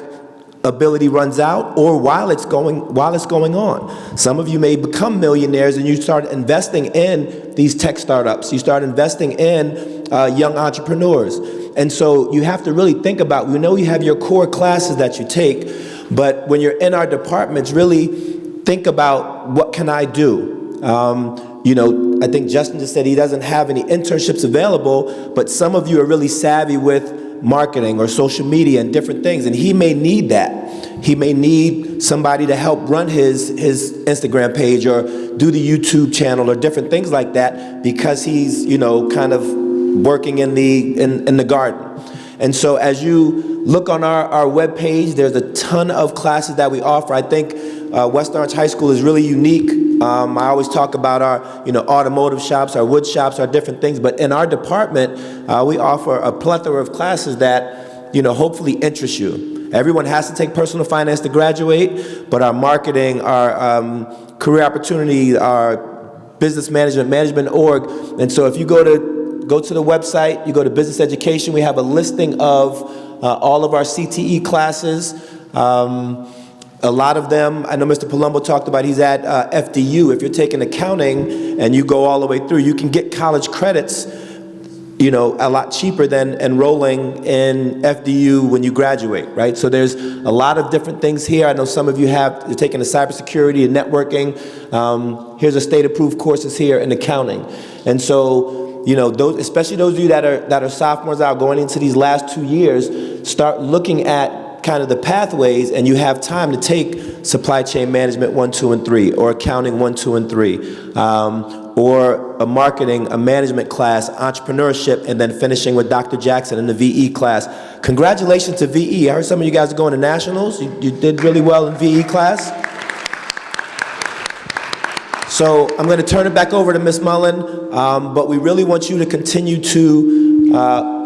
ability runs out, or while it's going on. Some of you may become millionaires and you start investing in these tech startups. You start investing in young entrepreneurs. And so you have to really think about, we know you have your core classes that you take, but when you're in our departments, really think about, what can I do? I think Justin just said he doesn't have any internships available, but some of you are really savvy with marketing or social media and different things, and he may need that. He may need somebody to help run his Instagram page or do the YouTube channel or different things like that, because he's kind of working in the garden. And so as you look on our webpage, there's a ton of classes that we offer. I think West Orange High School is really unique. I always talk about our automotive shops, our wood shops, our different things, but in our department, we offer a plethora of classes that hopefully interest you. Everyone has to take personal finance to graduate, but our marketing, our career opportunity, our business management org. And so if you go to the website, you go to business education, we have a listing of all of our CTE classes. A lot of them, I know Mr. Palumbo talked about, he's at FDU. If you're taking accounting and you go all the way through, you can get college credits, a lot cheaper than enrolling in FDU when you graduate, right? So there's a lot of different things here. I know some of you you're taking the cybersecurity and networking. Here's a state-approved courses here in accounting. And so, especially those of you that are sophomores out going into these last 2 years, start looking at kind of the pathways, and you have time to take supply chain management 1, 2, and 3, or accounting 1, 2, and 3, or a marketing, a management class, entrepreneurship, and then finishing with Dr. Jackson in the VE class. Congratulations to VE. I heard some of you guys are going to nationals. You did really well in VE class. So I'm going to turn it back over to Ms. Mullen, but we really want you to continue to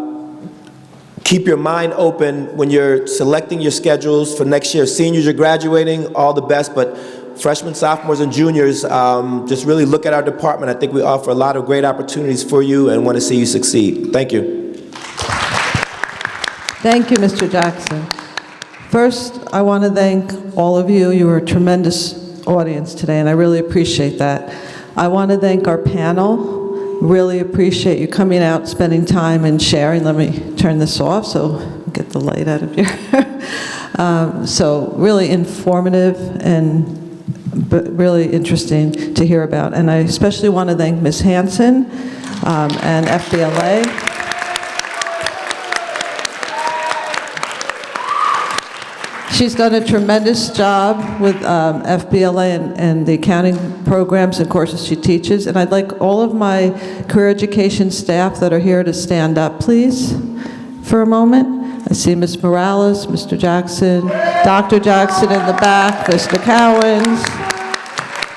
keep your mind open when you're selecting your schedules for next year. Seniors, you're graduating, all the best, but freshmen, sophomores, and juniors, just really look at our department. I think we offer a lot of great opportunities for you and want to see you succeed. Thank you. Thank you, Mr. Jackson. First, I want to thank all of you. You were a tremendous audience today, and I really appreciate that. I want to thank our panel. Really appreciate you coming out, spending time, and sharing. Let me turn this off so get the light out of here. So really informative and really interesting to hear about. And I especially want to thank Ms. Hanson and FBLA. She's done a tremendous job with FBLA and the accounting programs and courses she teaches. And I'd like all of my career education staff that are here to stand up, please, for a moment. I see Ms. Morales, Mr. Jackson, Dr. Jackson in the back, Mr. Cowens.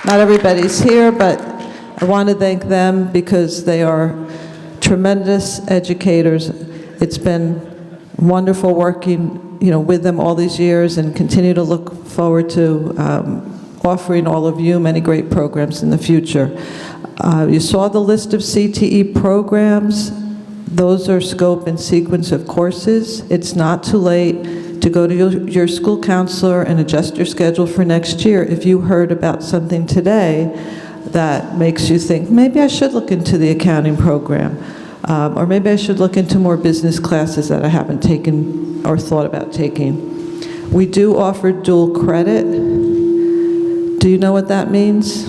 Not everybody's here, but I want to thank them because they are tremendous educators. It's been wonderful working with them all these years, and continue to look forward to offering all of you many great programs in the future. You saw the list of CTE programs. Those are scope and sequence of courses. It's not too late to go to your school counselor and adjust your schedule for next year if you heard about something today that makes you think, maybe I should look into the accounting program. Or maybe I should look into more business classes that I haven't taken or thought about taking. We do offer dual credit. Do you know what that means?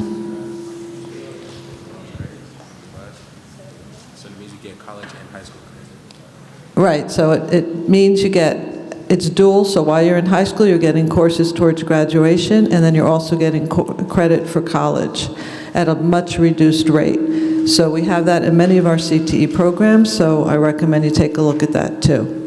So it means you get college and high school credit. Right, so it means it's dual, so while you're in high school, you're getting courses towards graduation, and then you're also getting credit for college at a much reduced rate. So we have that in many of our CTE programs, so I recommend you take a look at that too.